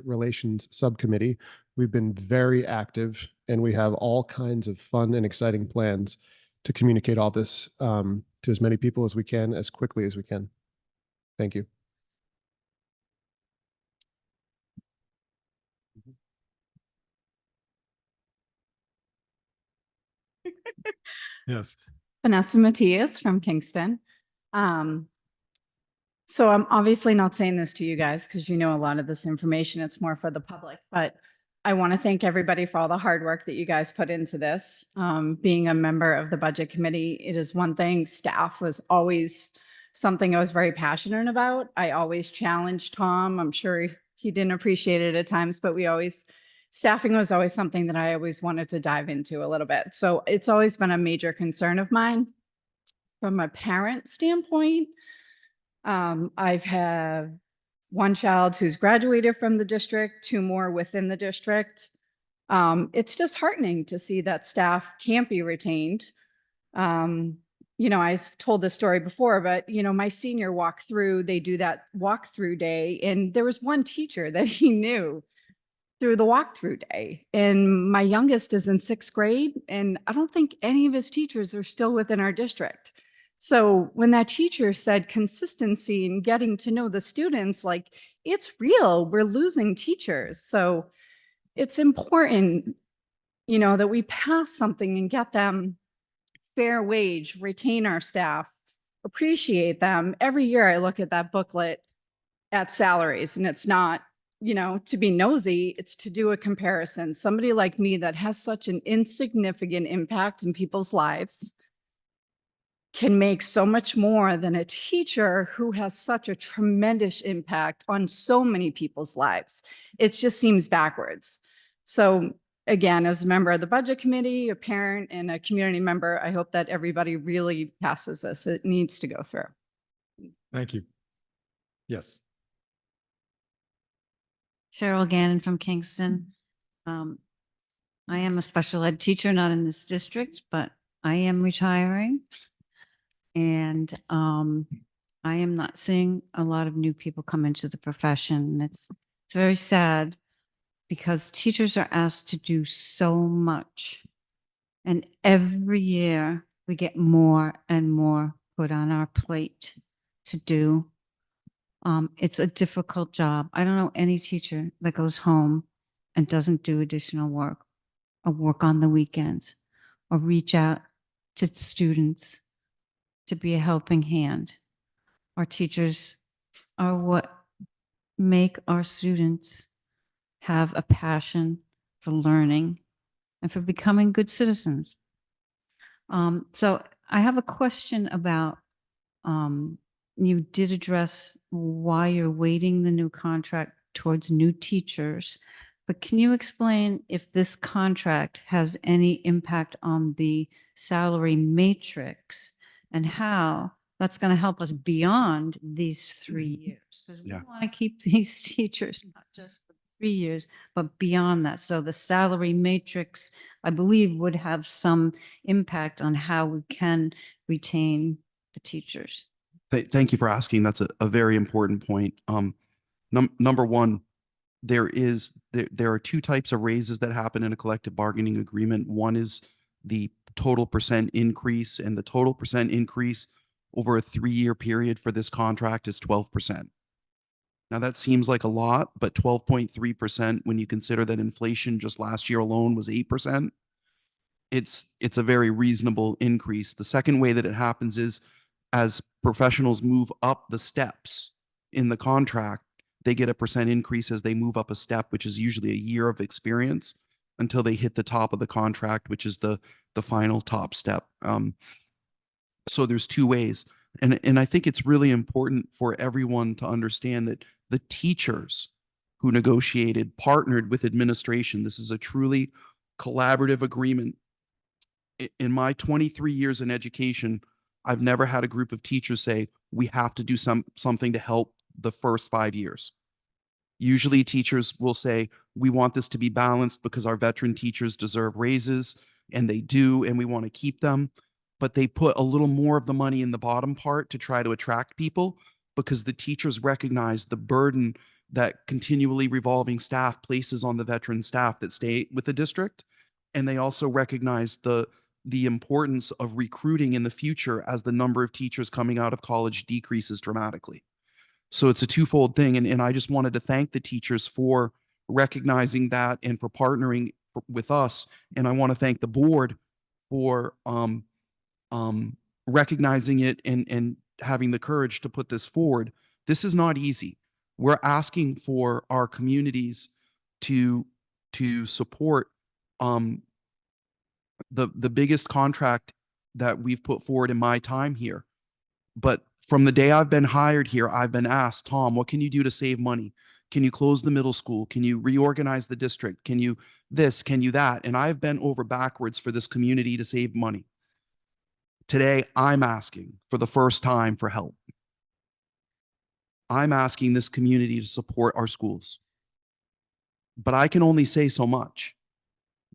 relations subcommittee, we've been very active, and we have all kinds of fun and exciting plans to communicate all this to as many people as we can, as quickly as we can. Thank you. Yes. Vanessa Matias from Kingston. So I'm obviously not saying this to you guys because you know a lot of this information, it's more for the public, but I want to thank everybody for all the hard work that you guys put into this. Being a member of the budget committee, it is one thing. Staff was always something I was very passionate about. I always challenged Tom. I'm sure he didn't appreciate it at times, but staffing was always something that I always wanted to dive into a little bit. So it's always been a major concern of mine. From a parent standpoint, I've had one child who's graduated from the district, 2 more within the district. It's disheartening to see that staff can't be retained. You know, I've told this story before, but you know, my senior walkthrough, they do that walkthrough day, and there was one teacher that he knew through the walkthrough day. And my youngest is in 6th grade, and I don't think any of his teachers are still within our district. So when that teacher said consistency and getting to know the students, like, it's real, we're losing teachers. So it's important, you know, that we pass something and get them fair wage, retain our staff, appreciate them. Every year I look at that booklet at salaries, and it's not, you know, to be nosy, it's to do a comparison. Somebody like me that has such an insignificant impact in people's lives can make so much more than a teacher who has such a tremendous impact on so many people's lives. It just seems backwards. So again, as a member of the budget committee, a parent, and a community member, I hope that everybody really passes this. It needs to go through. Thank you. Yes. Cheryl Gannon from Kingston. I am a special ed teacher, not in this district, but I am retiring. And I am not seeing a lot of new people come into the profession. It's very sad because teachers are asked to do so much. And every year we get more and more put on our plate to do. It's a difficult job. I don't know any teacher that goes home and doesn't do additional work or work on the weekends or reach out to students to be a helping hand. Our teachers are what make our students have a passion for learning and for becoming good citizens. So I have a question about, you did address why you're weighting the new contract towards new teachers, but can you explain if this contract has any impact on the salary matrix and how that's going to help us beyond these 3 years? Because we Yeah. want to keep these teachers, not just for 3 years, but beyond that. So the salary matrix, I believe, would have some impact on how we can retain the teachers. Thank you for asking. That's a very important point. Number one, there are 2 types of raises that happen in a collective bargaining agreement. One is the total percent increase, and the total percent increase over a 3-year period for this contract is 12%. Now that seems like a lot, but 12.3% when you consider that inflation just last year alone was 8%, it's a very reasonable increase. The second way that it happens is as professionals move up the steps in the contract, they get a percent increase as they move up a step, which is usually a year of experience until they hit the top of the contract, which is the final top step. So there's two ways. And I think it's really important for everyone to understand that the teachers who negotiated partnered with administration. This is a truly collaborative agreement. In my 23 years in education, I've never had a group of teachers say, we have to do something to help the first 5 years. Usually teachers will say, we want this to be balanced because our veteran teachers deserve raises, and they do, and we want to keep them. But they put a little more of the money in the bottom part to try to attract people, because the teachers recognize the burden that continually revolving staff places on the veteran staff that stay with the district. And they also recognize the importance of recruiting in the future as the number of teachers coming out of college decreases dramatically. So it's a twofold thing. And I just wanted to thank the teachers for recognizing that and for partnering with us. And I want to thank the board for recognizing it and having the courage to put this forward. This is not easy. We're asking for our communities to support the biggest contract that we've put forward in my time here. But from the day I've been hired here, I've been asked, Tom, what can you do to save money? Can you close the middle school? Can you reorganize the district? Can you this? Can you that? And I've been over backwards for this community to save money. Today, I'm asking for the first time for help. I'm asking this community to support our schools. But I can only say so much.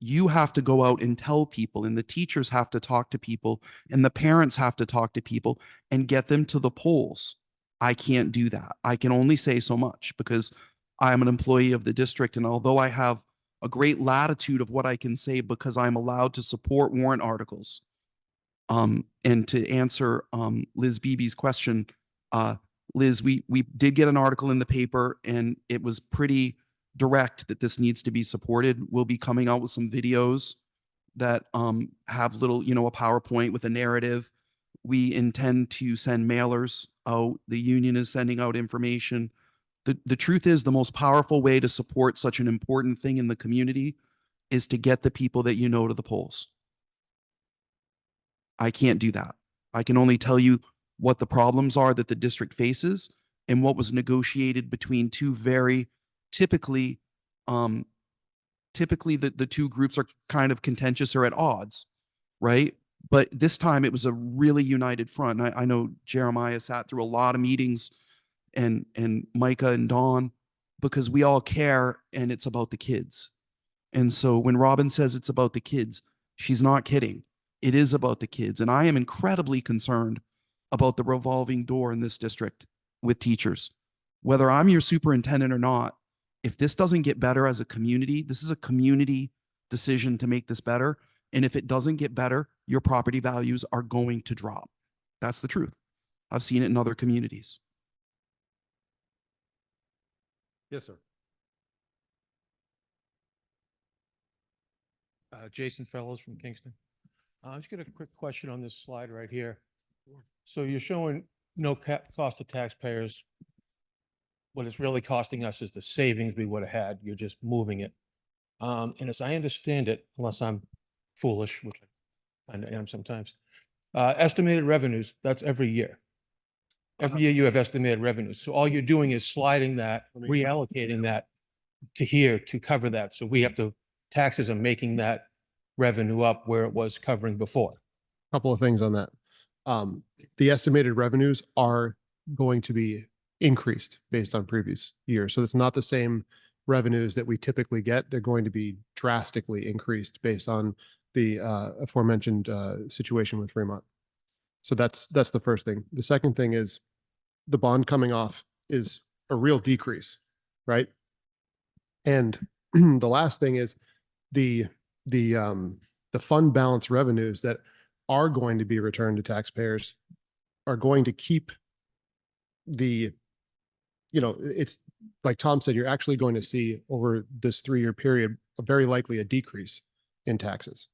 You have to go out and tell people, and the teachers have to talk to people, and the parents have to talk to people and get them to the polls. I can't do that. I can only say so much because I'm an employee of the district. And although I have a great latitude of what I can say because I'm allowed to support warrant articles, and to answer Liz Beebe's question, Liz, we did get an article in the paper, and it was pretty direct that this needs to be supported. We'll be coming out with some videos that have little, a PowerPoint with a narrative. We intend to send mailers out. The union is sending out information. The truth is, the most powerful way to support such an important thing in the community is to get the people that you know to the polls. I can't do that. I can only tell you what the problems are that the district faces and what was negotiated between two very typically the two groups are kind of contentious or at odds, right? But this time it was a really united front. And I know Jeremiah sat through a lot of meetings, and Micah and Dawn, because we all care and it's about the kids. And so when Robin says it's about the kids, she's not kidding. It is about the kids. And I am incredibly concerned about the revolving door in this district with teachers. Whether I'm your superintendent or not, if this doesn't get better as a community, this is a community decision to make this better. And if it doesn't get better, your property values are going to drop. That's the truth. I've seen it in other communities. Yes, sir. Jason Fellows from Kingston. I just got a quick question on this slide right here. So you're showing no cost to taxpayers. What it's really costing us is the savings we would have had. You're just moving it. And as I understand it, unless I'm foolish, which I am sometimes, estimated revenues, that's every year. Every year you have estimated revenues. So all you're doing is sliding that, reallocating that to here to cover that. So we have to, taxes are making that revenue up where it was covering before. Couple of things on that. The estimated revenues are going to be increased based on previous years. So it's not the same revenues that we typically get. They're going to be drastically increased based on the aforementioned situation with Fremont. So that's the first thing. The second thing is the bond coming off is a real decrease, right? And the last thing is the fund balance revenues that are going to be returned to taxpayers are going to keep the, it's like Tom said, you're actually going to see over this 3-year period, very likely a decrease in taxes.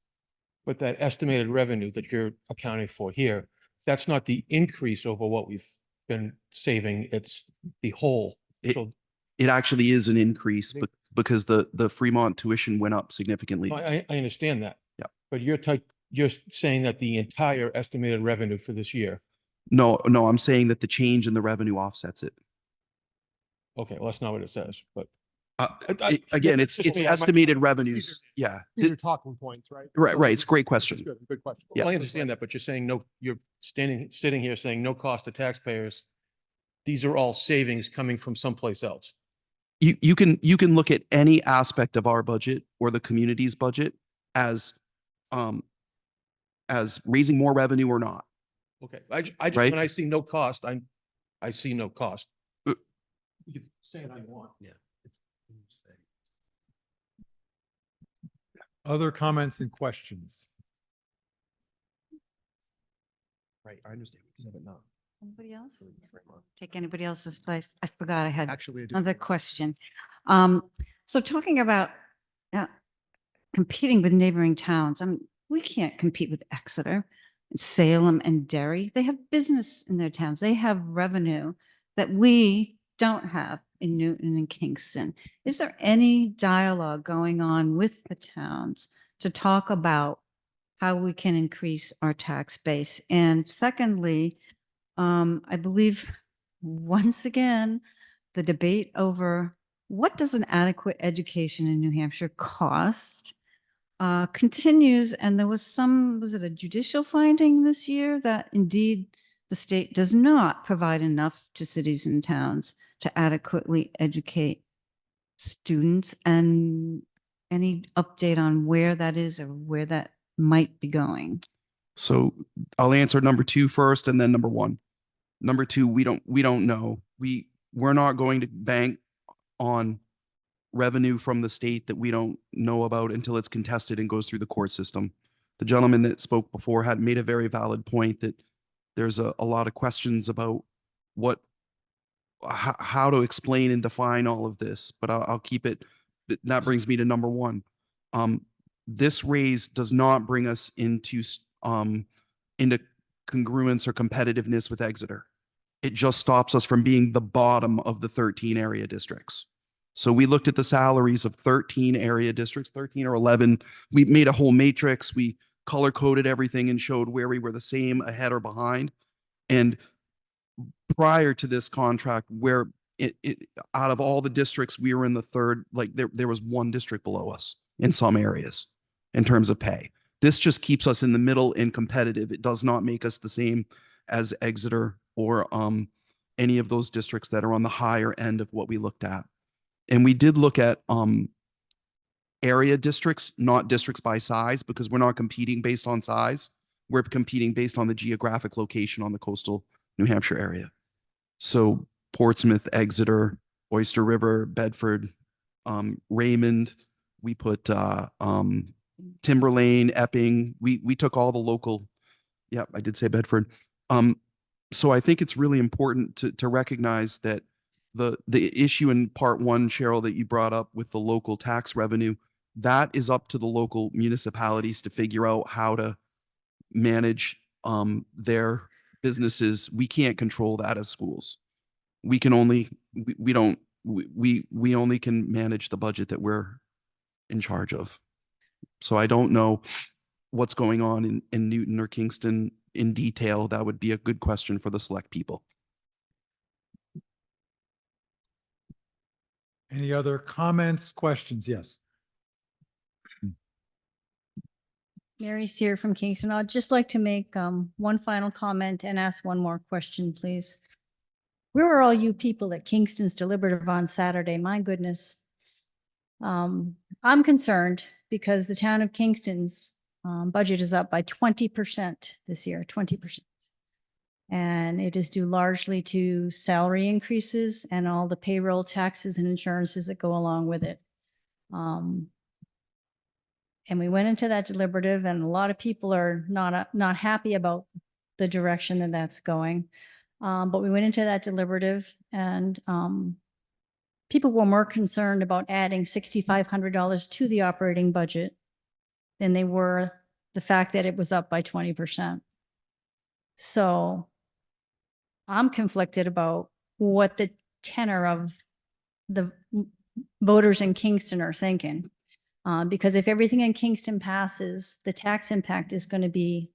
But that estimated revenue that you're accounting for here, that's not the increase over what we've been saving. It's the whole. So It actually is an increase, but because the Fremont tuition went up significantly. I understand that. Yeah. But you're saying that the entire estimated revenue for this year. No, I'm saying that the change in the revenue offsets it. Okay, well, that's not what it says, but. Again, It's it's just me, I might- estimated revenues. Yeah. These are talking points, right? Right. It's a great This question. is good. Good question. Yeah. Well, I understand that, but you're saying no, you're sitting here saying no cost to taxpayers. These are all savings coming from someplace else. You can look at any aspect of our budget or the community's budget as raising more revenue or not. Okay, I just, Right. when I see no cost, I see no cost. Uh, You can say it how you want. Yeah. Other comments and questions? Right. I understand. But not. Anybody else? Take anybody else's place? I forgot I had Actually, I do. another question. So talking about competing with neighboring towns, we can't compete with Exeter, Salem, and Derry. They have business in their towns. They have revenue that we don't have in Newton and Kingston. Is there any dialogue going on with the towns to talk about how we can increase our tax base? And secondly, I believe once again, the debate over what does an adequate education in New Hampshire cost continues. And there was it a judicial finding this year that indeed the state does not provide enough to cities and towns to adequately educate students? And any update on where that is or where that might be going? So I'll answer number 2 first and then number 1. Number 2, we don't know. We're not going to bank on revenue from the state that we don't know about until it's contested and goes through the court system. The gentleman that spoke before had made a very valid point that there's a lot of questions about how to explain and define all of this, but I'll keep it. That brings me to number 1. This raise does not bring us into congruence or competitiveness with Exeter. It just stops us from being the bottom of the 13 area districts. So we looked at the salaries of 13 area districts, 13 or 11. We made a whole matrix. We color coded everything and showed where we were the same, ahead or behind. And prior to this contract, where out of all the districts, we were in the third, like there was one district below us in some areas in terms of pay. This just keeps us in the middle and competitive. It does not make us the same as Exeter or any of those districts that are on the higher end of what we looked at. And we did look at area districts, not districts by size, because we're not competing based on size. We're competing based on the geographic location on the coastal New Hampshire area. So Portsmouth, Exeter, Oyster River, Bedford, Raymond, we put Timberlane, Epping. We took all the local, yeah, I did say Bedford. So I think it's really important to recognize that the issue in part 1, Cheryl, that you brought up with the local tax revenue, that is up to the local municipalities to figure out how to manage their businesses. We can't control that as schools. We can only, we only can manage the budget that we're in charge of. So I don't know what's going on in Newton or Kingston in detail. That would be a good question for the select people. Any other comments, questions? Yes. Mary Sear from Kingston. I'd just like to make one final comment and ask one more question, please. Where are all you people at Kingston's deliberative on Saturday? My goodness. I'm concerned because the town of Kingston's budget is up by 20% this year, 20%. And it is due largely to salary increases and all the payroll taxes and insurances that go along with it. And we went into that deliberative, and a lot of people are not happy about the direction that that's going. But we went into that deliberative, and people were more concerned about adding $6,500 to the operating budget than they were the fact that it was up by 20%. So I'm conflicted about what the tenor of the voters in Kingston are thinking. Because if everything in Kingston passes, the tax impact is going to be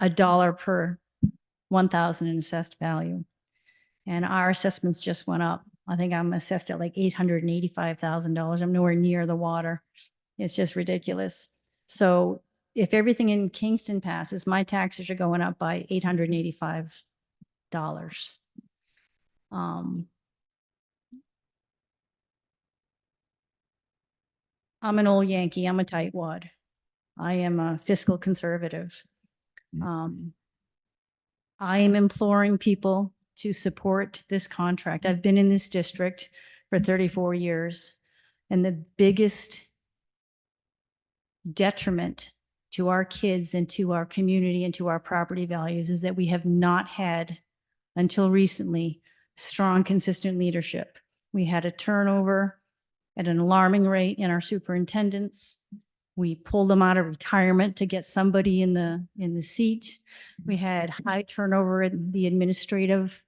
$1 per 1,000 in assessed value. And our assessments just went up. I think I'm assessed at like $885,000. I'm nowhere near the water. It's just ridiculous. So if everything in Kingston passes, my taxes are going up by $885. I'm an old Yankee. I'm a tightwad. I am a fiscal conservative. I am imploring people to support this contract. I've been in this district for 34 years, and the biggest detriment to our kids and to our community and to our property values is that we have not had, until recently, strong, consistent leadership. We had a turnover at an alarming rate in our superintendents. We pulled them out of retirement to get somebody in the seat. We had high turnover in the administrative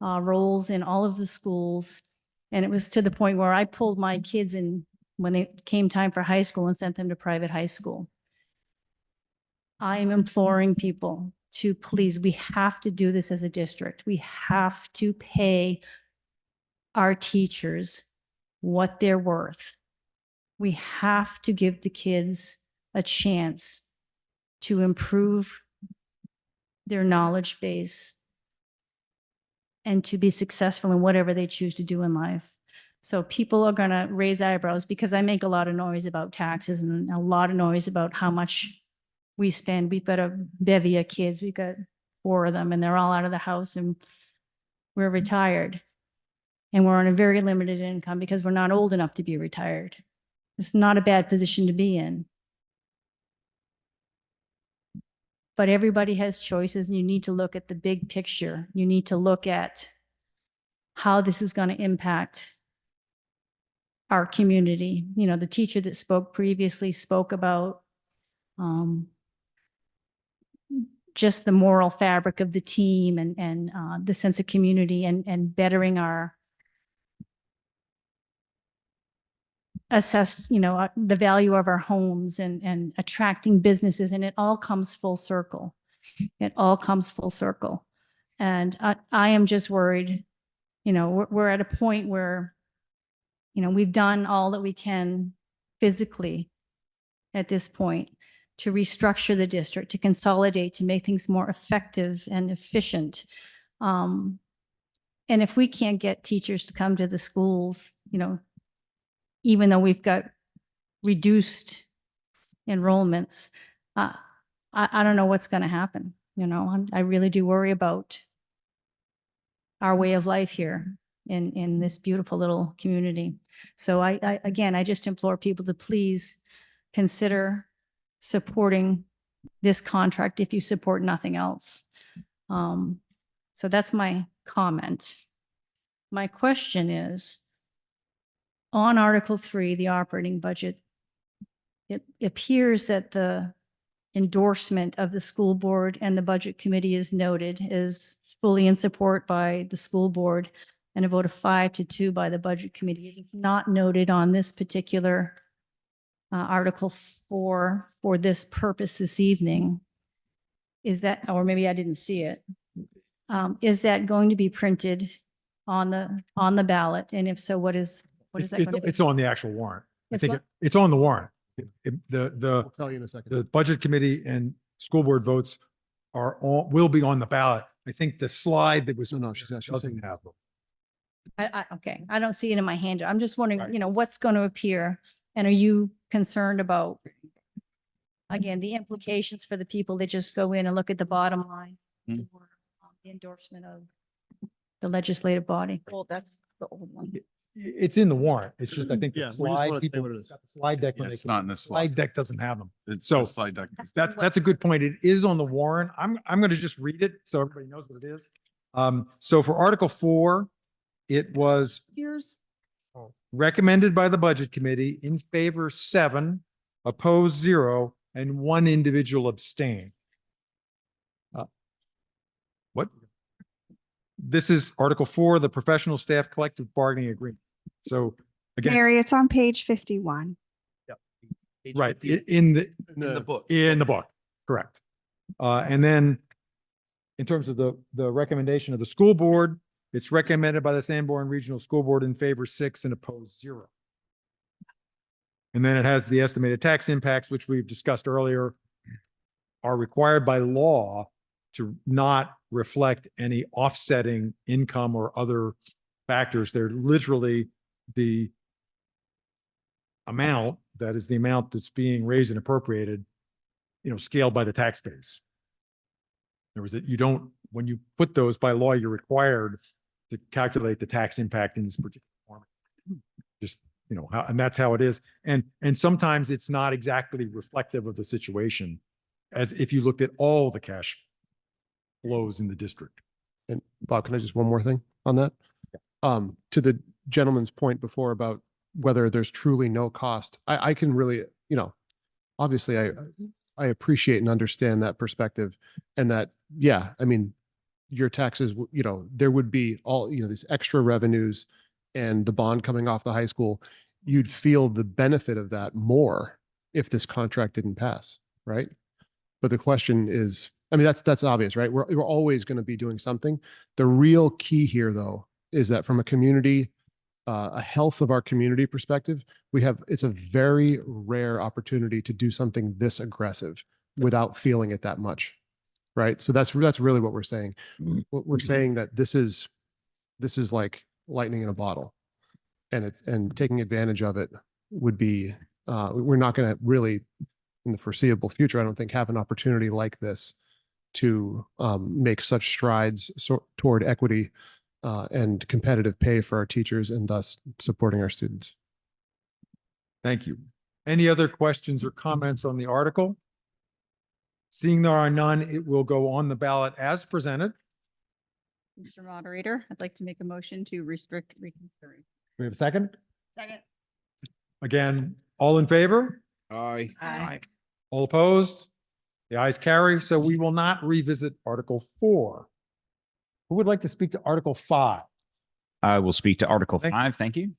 roles in all of the schools. And it was to the point where I pulled my kids in when it came time for high school and sent them to private high school. I am imploring people to please, we have to do this as a district. We have to pay our teachers what they're worth. We have to give the kids a chance to improve their knowledge base and to be successful in whatever they choose to do in life. So people are going to raise eyebrows because I make a lot of noise about taxes and a lot of noise about how much we spend. We've got a bevy of kids. We've got 4 of them and they're all out of the house and we're retired. And we're on a very limited income because we're not old enough to be retired. It's not a bad position to be in. But everybody has choices and you need to look at the big picture. You need to look at how this is going to impact our community. You know, the teacher that spoke previously spoke about just the moral fabric of the team and the sense of community and bettering our assess, the value of our homes and attracting businesses. And it all comes full circle. It all comes full circle. And I am just worried, we're at a point where, we've done all that we can physically at this point to restructure the district, to consolidate, to make things more effective and efficient. And if we can't get teachers to come to the schools, even though we've got reduced enrollments, I don't know what's going to happen. I really do worry about our way of life here in this beautiful little community. So I just implore people to please consider supporting this contract if you support nothing else. So that's my comment. My question is, on Article 3, the operating budget, it appears that the endorsement of the school board and the budget committee is noted as fully in support by the school board and a vote of 5-2 by the budget committee. It is not noted on this particular Article 4 for this purpose this evening. Is that, or maybe I didn't see it. Is that going to be printed on the ballot? And if so, what is that going to be? It's on the actual warrant. It's I think what? it's on the warrant. I'll tell you in a second. The budget committee and school board votes will be on the ballot. I think the slide that was. No, she's actually doesn't saying- have them. Okay, I don't see it in my hand. I'm just wondering, Right. What's going to appear? And are you concerned about, again, the implications for the people that just go in and look at the bottom line? Mm. For, the endorsement of the legislative body. Well, that's the old one. It's in the warrant. It's just, I think Yeah, the we just slide, wanna say people, what it is. got the slide deck. when Yeah, they it's come not in. in The this slide deck doesn't have them. It's So- the slide deck. That's a good point. It is on the warrant. I'm going to just read it so everybody knows what it is. So for Article 4, it was Here's, recommended by the budget committee, in favor 7, opposed 0, and 1 individual abstained. What? This is Article 4, the professional staff collective bargaining agreement. So again, Mary, it's on page 51. right, In In the book. in the book, correct. And then in terms of the recommendation of the school board, it's recommended by the Sanborn Regional School Board, in favor 6 and opposed 0. And then it has the estimated tax impacts, which we've discussed earlier, are required by law to not reflect any offsetting income or other factors. They're literally the amount, that is the amount that's being raised and appropriated, scaled by the tax base. There was you don't, when you put those by law, you're required to calculate the tax impact in this particular form. Just, and that's how it is. And sometimes it's not exactly reflective of the situation, as if you looked at all the cash flows in the district. And Bob, can I just one more thing on that? To the gentleman's point before about whether there's truly no cost, I can really, obviously I appreciate and understand that perspective, and that, yeah, I mean, your taxes, there would be all, these extra revenues and the bond coming off the high school, you'd feel the benefit of that more if this contract didn't pass, right? But the question is, I mean, that's obvious, right? We're always going to be doing something. The real key here, though, is that from a community, a health of our community perspective, it's a very rare opportunity to do something this aggressive without feeling it that much, right? So that's really what we're saying. We're saying that this is like lightning in a bottle, and taking advantage of it would be, we're not going to really, in the foreseeable future, I don't think, have an opportunity like this to make such strides toward equity and competitive pay for our teachers, and thus supporting our students. Thank you. Any other questions or comments on the article? Seeing there are none, it will go on the ballot as presented. Mr. Moderator, I'd like to make a motion to restrict reconsidering. We have a second? Second. Again, all in favor? Aye. Aye. All opposed? The ayes carry. So we will not revisit Article 4. Who would like to speak to Article 5? I will speak to Article Thank- 5. Thank you.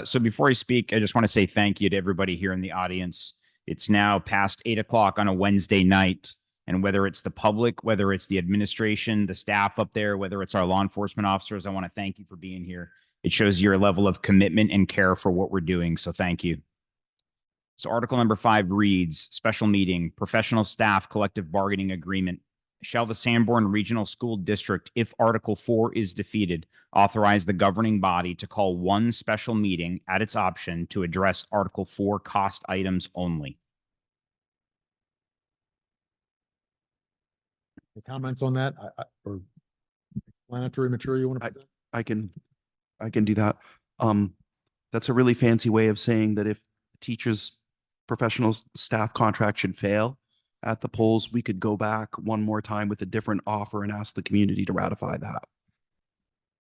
So before I speak, I just want to say thank you to everybody here in the audience. It's now past 8 o'clock on a Wednesday night. And whether it's the public, whether it's the administration, the staff up there, whether it's our law enforcement officers, I want to thank you for being here. It shows your level of commitment and care for what we're doing. So thank you. So Article number 5 reads, special meeting, professional staff collective bargaining agreement. Shall the Sanborn Regional School District, if Article 4 is defeated, authorize the governing body to call one special meeting at its option to address Article 4 cost items only? Any comments on that? Or explanatory material you want to present? I can do that. That's a really fancy way of saying that if teachers' professional staff contract should fail at the polls, we could go back one more time with a different offer and ask the community to ratify that.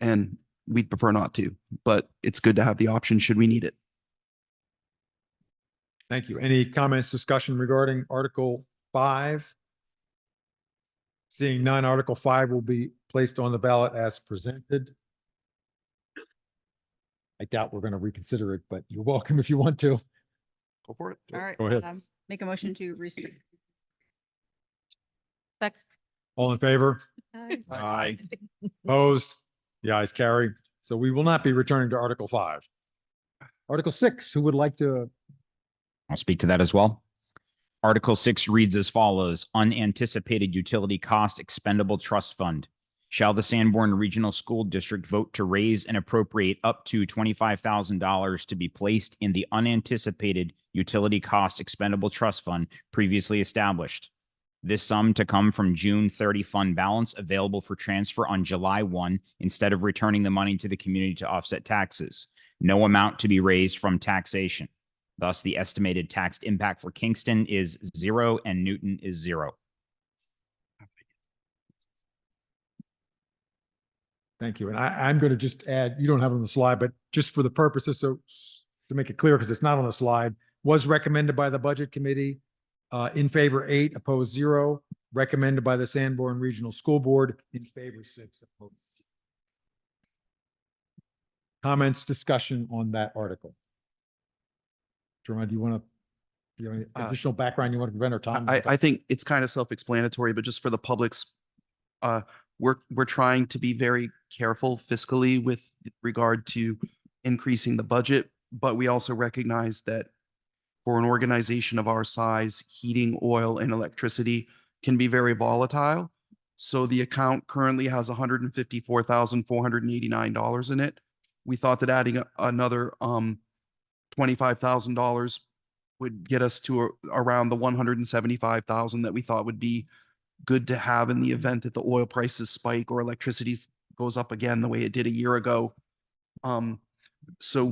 And we'd prefer not to, but it's good to have the option should we need it. Thank you. Any comments, discussion regarding Article 5? Seeing none, Article 5 will be placed on the ballot as presented. I doubt we're going to reconsider it, but you're welcome if you want to. Go for it. All right. Go ahead. Make a motion to restrict. All in favor? Aye. Opposed? The ayes carry. So we will not be returning to Article 5. Article 6, who would like to? I'll speak to that as well. Article 6 reads as follows: unanticipated utility cost expendable trust fund. Shall the Sanborn Regional School District vote to raise and appropriate up to $25,000 to be placed in the unanticipated utility cost expendable trust fund previously established? This sum to come from June 30 fund balance available for transfer on July 1 instead of returning the money to the community to offset taxes. No amount to be raised from taxation. Thus, the estimated tax impact for Kingston is 0 and Newton is 0. Thank you. And I'm going to just add, you don't have it on the slide, but just for the purposes, so to make it clear, because it's not on the slide, was recommended by the Budget Committee. In favor 8, opposed 0. Recommended by the Sanborn Regional School Board, in favor 6, opposed 0. comments, discussion on that article? Jeremiah, do you have any additional background you want to prevent our time? I think it's kind of self-explanatory, but just for the public's, we're trying to be very careful fiscally with regard to increasing the budget, but we also recognize that for an organization of our size, heating, oil, and electricity can be very volatile. So the account currently has $154,489 in it. We thought that adding another $25,000 would get us to around the 175,000 that we thought would be good to have in the event that the oil prices spike or electricity goes up again the way it did a year ago. So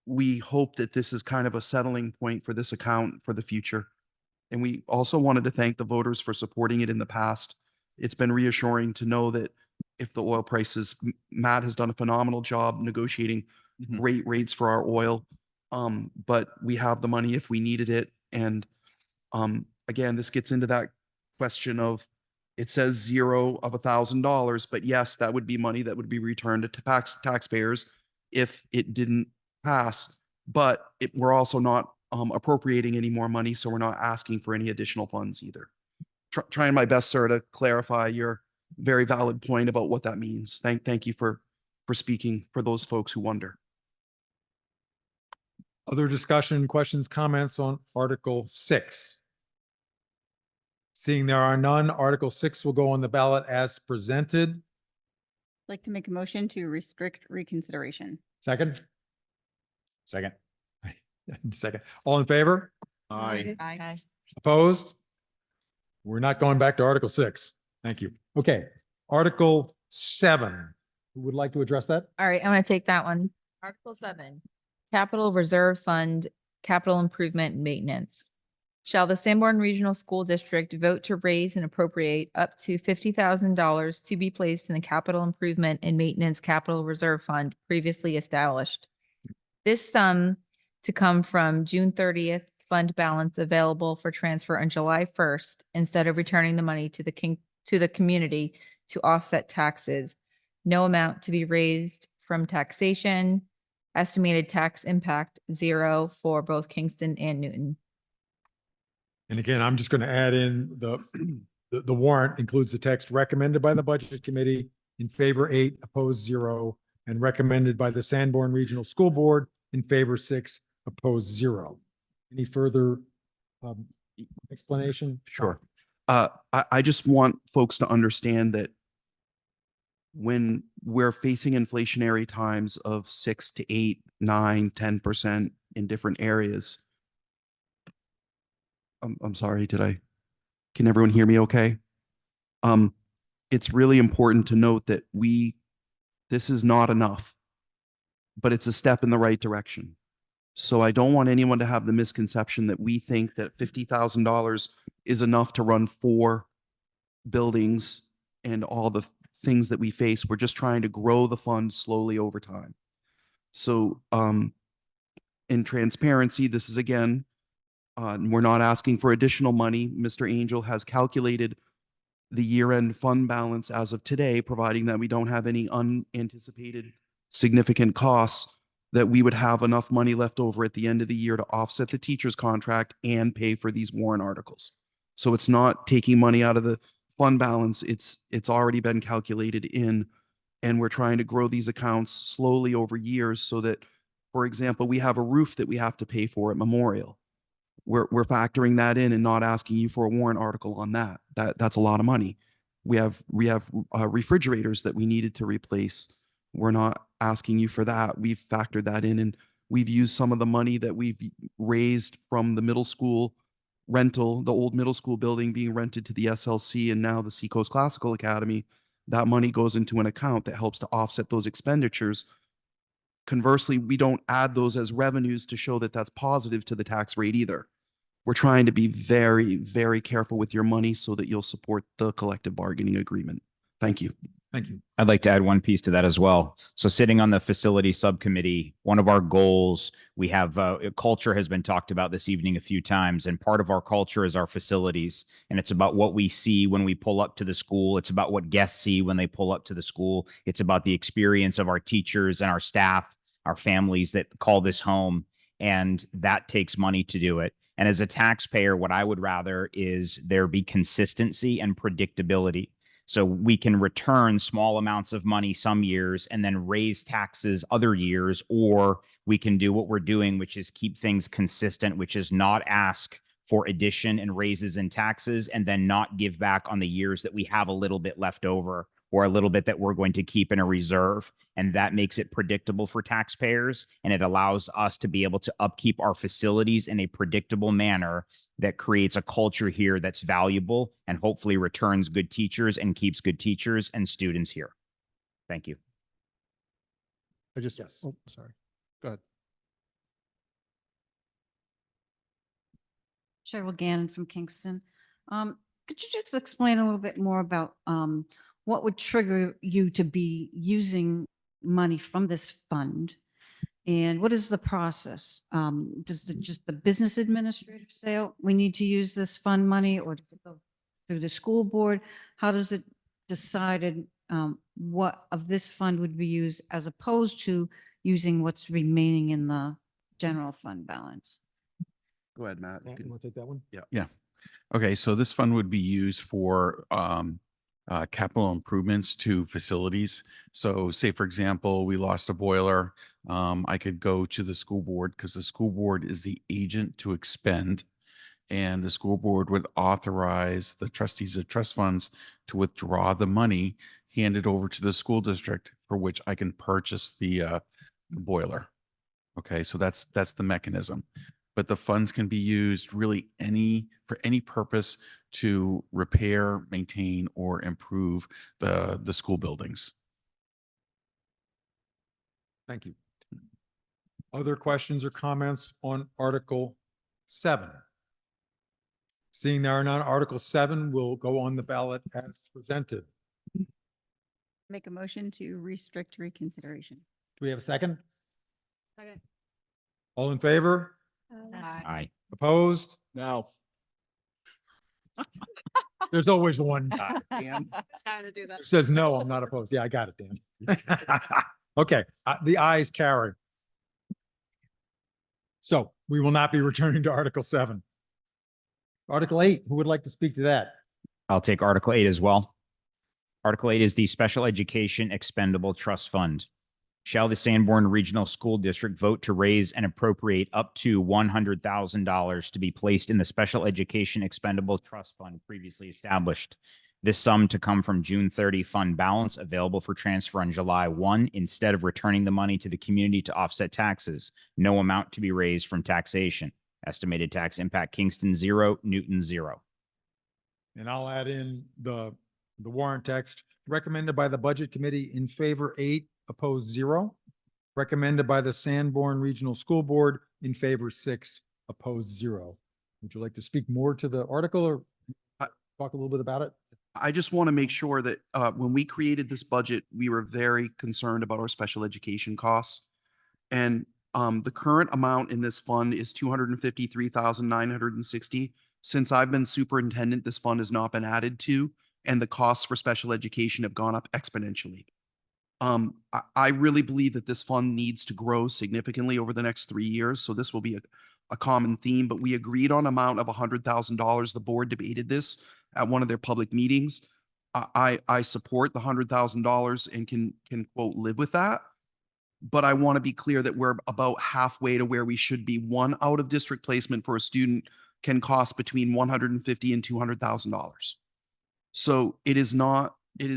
we hope that this is kind of a settling point for this account for the future. And we also wanted to thank the voters for supporting it in the past. It's been reassuring to know that if the oil prices, Matt has done a phenomenal job negotiating great rates for our oil. But we have the money if we needed it. And again, this gets into that question of, it says zero of $1,000, but yes, that would be money that would be returned to taxpayers if it didn't pass. But we're also not appropriating any more money, so we're not asking for any additional funds either. Trying my best, sir, to clarify your very valid point about what that means. Thank you for speaking for those folks who wonder. Other discussion, questions, comments on Article 6? Seeing there are none, Article 6 will go on the ballot as presented. I'd like to make a motion to restrict reconsideration. Second? Second. Second. All in favor? Aye. Opposed? We're not going back to Article 6. Thank you. Okay, Article 7. Who would like to address that? All right, I'm going to take that one. Article 7, Capital Reserve Fund, Capital Improvement and Maintenance. Shall the Sanborn Regional School District vote to raise and appropriate up to $50,000 to be placed in the Capital Improvement and Maintenance Capital Reserve Fund previously established? This sum to come from June 30th fund balance available for transfer on July 1st instead of returning the money to the community to offset taxes. No amount to be raised from taxation. Estimated tax impact 0 for both Kingston and Newton. And again, I'm just going to add in the warrant includes the text recommended by the Budget Committee, in favor 8, opposed 0, and recommended by the Sanborn Regional School Board, in favor 6, opposed 0. Any further explanation? Sure. I just want folks to understand that when we're facing inflationary times of 6 to 8, 9, 10% in different areas. I'm sorry, can everyone hear me okay? It's really important to note that this is not enough, but it's a step in the right direction. So I don't want anyone to have the misconception that we think that $50,000 is enough to run 4 buildings and all the things that we face. We're just trying to grow the fund slowly over time. So in transparency, this is again, we're not asking for additional money. Mr. Angel has calculated the year-end fund balance as of today, providing that we don't have any unanticipated significant costs, that we would have enough money left over at the end of the year to offset the teacher's contract and pay for these warrant articles. So it's not taking money out of the fund balance. It's already been calculated in, and we're trying to grow these accounts slowly over years so that, for example, we have a roof that we have to pay for at Memorial. We're factoring that in and not asking you for a warrant article on that. That's a lot of money. We have refrigerators that we needed to replace. We're not asking you for that. We've factored that in, and we've used some of the money that we've raised from the middle school rental, the old middle school building being rented to the SLC and now the Seacoast Classical Academy. That money goes into an account that helps to offset those expenditures. Conversely, we don't add those as revenues to show that that's positive to the tax rate either. We're trying to be very, very careful with your money so that you'll support the collective bargaining agreement. Thank you. Thank you. I'd like to add one piece to that as well. So sitting on the facility subcommittee, one of our goals, we have culture has been talked about this evening a few times, and part of our culture is our facilities. And it's about what we see when we pull up to the school. It's about what guests see when they pull up to the school. It's about the experience of our teachers and our staff our families that call this home, and that takes money to do it. And as a taxpayer, what I would rather is there be consistency and predictability. So we can return small amounts of money some years and then raise taxes other years, or we can do what we're doing, which is keep things consistent, which is not ask for addition and raises in taxes and then not give back on the years that we have a little bit left over or a little bit that we're going to keep in a reserve. And that makes it predictable for taxpayers, and it allows us to be able to upkeep our facilities in a predictable manner that creates a culture here that's valuable and hopefully returns good teachers and keeps good teachers and students here. Thank you. Yes. Oh, sorry. Go ahead. Cheryl Gannon from Kingston. Could you just explain a little bit more about what would trigger you to be using money from this fund? And what is the process? Does just the business administrator say, oh, we need to use this fund money, or does it go through the school board? How does it decided what of this fund would be used as opposed to using what's remaining in the general fund balance? Go ahead, Matt. You want to take that one? Yeah. Yeah. Okay, so this fund would be used for capital improvements to facilities. So say, for example, we lost a boiler. I could go to the school board because the school board is the agent to expend. And the school board would authorize the trustees of trust funds to withdraw the money, hand it over to the school district for which I can purchase the boiler. Okay, so that's the mechanism. But the funds can be used really for any purpose to repair, maintain, or improve the school buildings. Thank you. Other questions or comments on Article 7? Seeing there are none, Article 7 will go on the ballot as presented. Make a motion to restrict reconsideration. Do we have a second? Second. All in favor? Aye. Opposed? Now, There's always one guy Trying to do that. who says, no, I'm not opposed. Yeah, I got it, Dan. Okay, the ayes carry. So we will not be returning to Article 7. Article 8, who would like to speak to that? I'll take Article 8 as well. Article 8 is the Special Education Expendable Trust Fund. Shall the Sanborn Regional School District vote to raise and appropriate up to $100,000 to be placed in the Special Education Expendable Trust Fund previously established? This sum to come from June 30 fund balance available for transfer on July 1 instead of returning the money to the community to offset taxes. No amount to be raised from taxation. Estimated tax impact Kingston 0, Newton 0. And I'll add in the warrant text. Recommended by the Budget Committee, in favor 8, opposed 0. Recommended by the Sanborn Regional School Board, in favor 6, opposed 0. Would you like to speak more to the article or talk a little bit about it? I just want to make sure that when we created this budget, we were very concerned about our special education costs. And the current amount in this fund is $253,960. Since I've been superintendent, this fund has not been added to, and the costs for special education have gone up exponentially. I really believe that this fund needs to grow significantly over the next 3 years. So this will be a common theme, but we agreed on an amount of $100,000. The board debated this at one of their public meetings. I support the $100,000 and can quote live with that. But I want to be clear that we're about halfway to where we should be. One out of district placement for a student can cost between $150,000 and $200,000. So it is not, and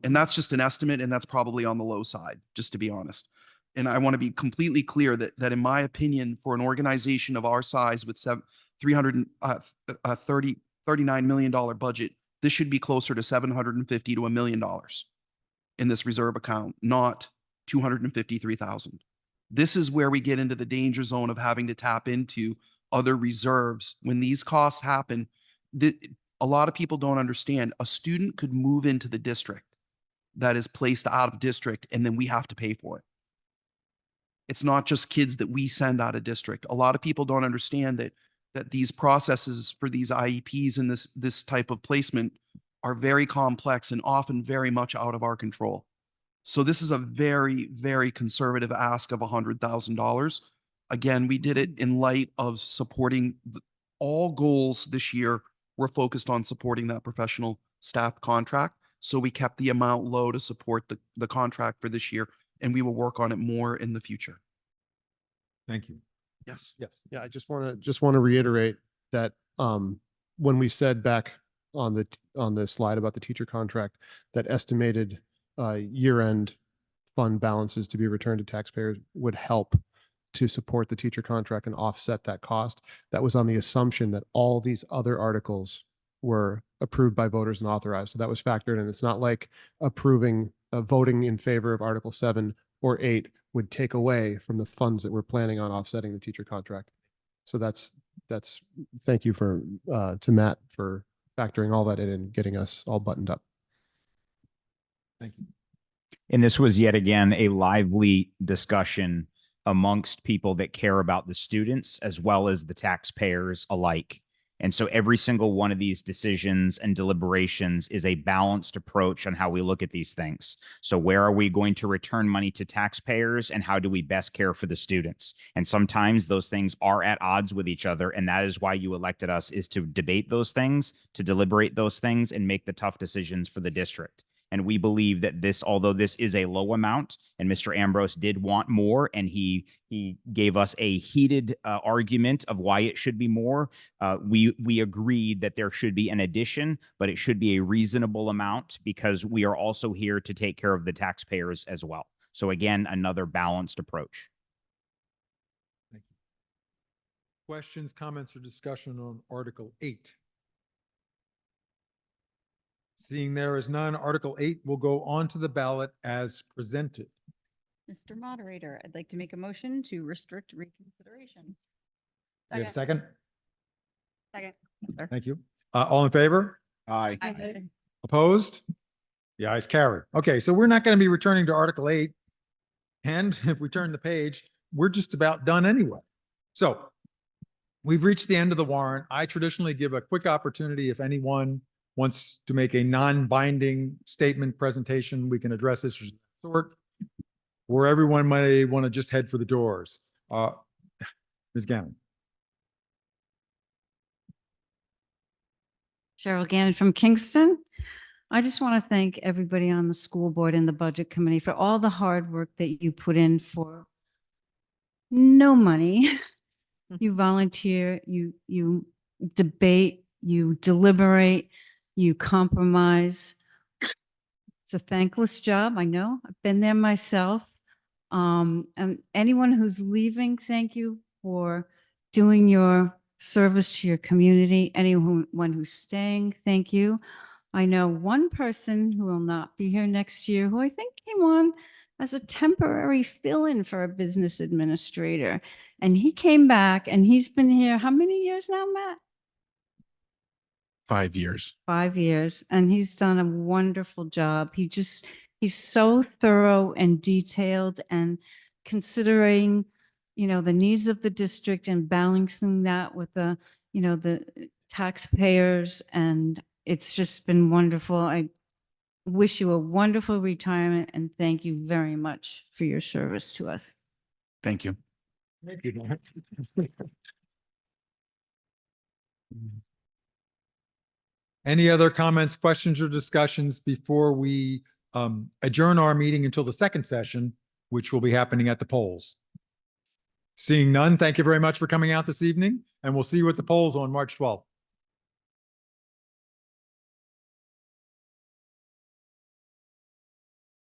that's just an estimate, and that's probably on the low side, just to be honest. And I want to be completely clear that in my opinion, for an organization of our size with $39 million budget, this should be closer to $750,000 to $1 million in this reserve account, not $253,000. This is where we get into the danger zone of having to tap into other reserves. When these costs happen, a lot of people don't understand. A student could move into the district that is placed out of district, and then we have to pay for it. It's not just kids that we send out of district. A lot of people don't understand that these processes for these IEPs and this type of placement are very complex and often very much out of our control. So this is a very, very conservative ask of $100,000. Again, we did it in light of supporting all goals this year were focused on supporting that professional staff contract. So we kept the amount low to support the contract for this year, and we will work on it more in the future. Thank you. Yes. Yes. Yeah, I just want to reiterate that when we said back on the slide about the teacher contract, that estimated year-end fund balances to be returned to taxpayers would help to support the teacher contract and offset that cost. That was on the assumption that all these other articles were approved by voters and authorized. So that was factored in. It's not like voting in favor of Article 7 or 8 would take away from the funds that we're planning on offsetting the teacher contract. So that's thank you to Matt for factoring all that in and getting us all buttoned up. Thank you. And this was yet again a lively discussion amongst people that care about the students as well as the taxpayers alike. And so every single one of these decisions and deliberations is a balanced approach on how we look at these things. So where are we going to return money to taxpayers and how do we best care for the students? And sometimes those things are at odds with each other. And that is why you elected us, is to debate those things, to deliberate those things, and make the tough decisions for the district. And we believe that this, although this is a low amount, and Mr. Ambrose did want more, and he gave us a heated argument of why it should be more, we agreed that there should be an addition, but it should be a reasonable amount because we are also here to take care of the taxpayers as well. So again, another balanced approach. Thank you. Questions, comments, or discussion on Article 8? Seeing there is none, Article 8 will go on to the ballot as presented. Mr. Moderator, I'd like to make a motion to restrict reconsideration. Do you have a second? Second. Thank you. All in favor? Aye. Opposed? The ayes carry. Okay, so we're not going to be returning to Article 8. And if we turn the page, we're just about done anyway. So we've reached the end of the warrant. I traditionally give a quick opportunity if anyone wants to make a non-binding statement presentation, we can address issues of that sort, or everyone may want to just head for the doors. Ms. Gannon. Cheryl Gannon from Kingston. I just want to thank everybody on the school board and the budget committee for all the hard work that you put in for no money. You volunteer, you debate, you deliberate, you compromise. It's a thankless job. I know. I've been there myself. And anyone who's leaving, thank you for doing your service to your community. Anyone who's staying, thank you. I know one person who will not be here next year, who I think came on as a temporary fill-in for a business administrator. And he came back and he's been here how many years now, Matt? 5 years. 5 years, and he's done a wonderful job. He's so thorough and detailed and considering, the needs of the district and balancing that with the taxpayers. And it's just been wonderful. I wish you a wonderful retirement and thank you very much for your service to us. Thank you. Thank you. Any other comments, questions, or discussions before we adjourn our meeting until the second session, which will be happening at the polls? Seeing none, thank you very much for coming out this evening, and we'll see you at the polls on March 12th.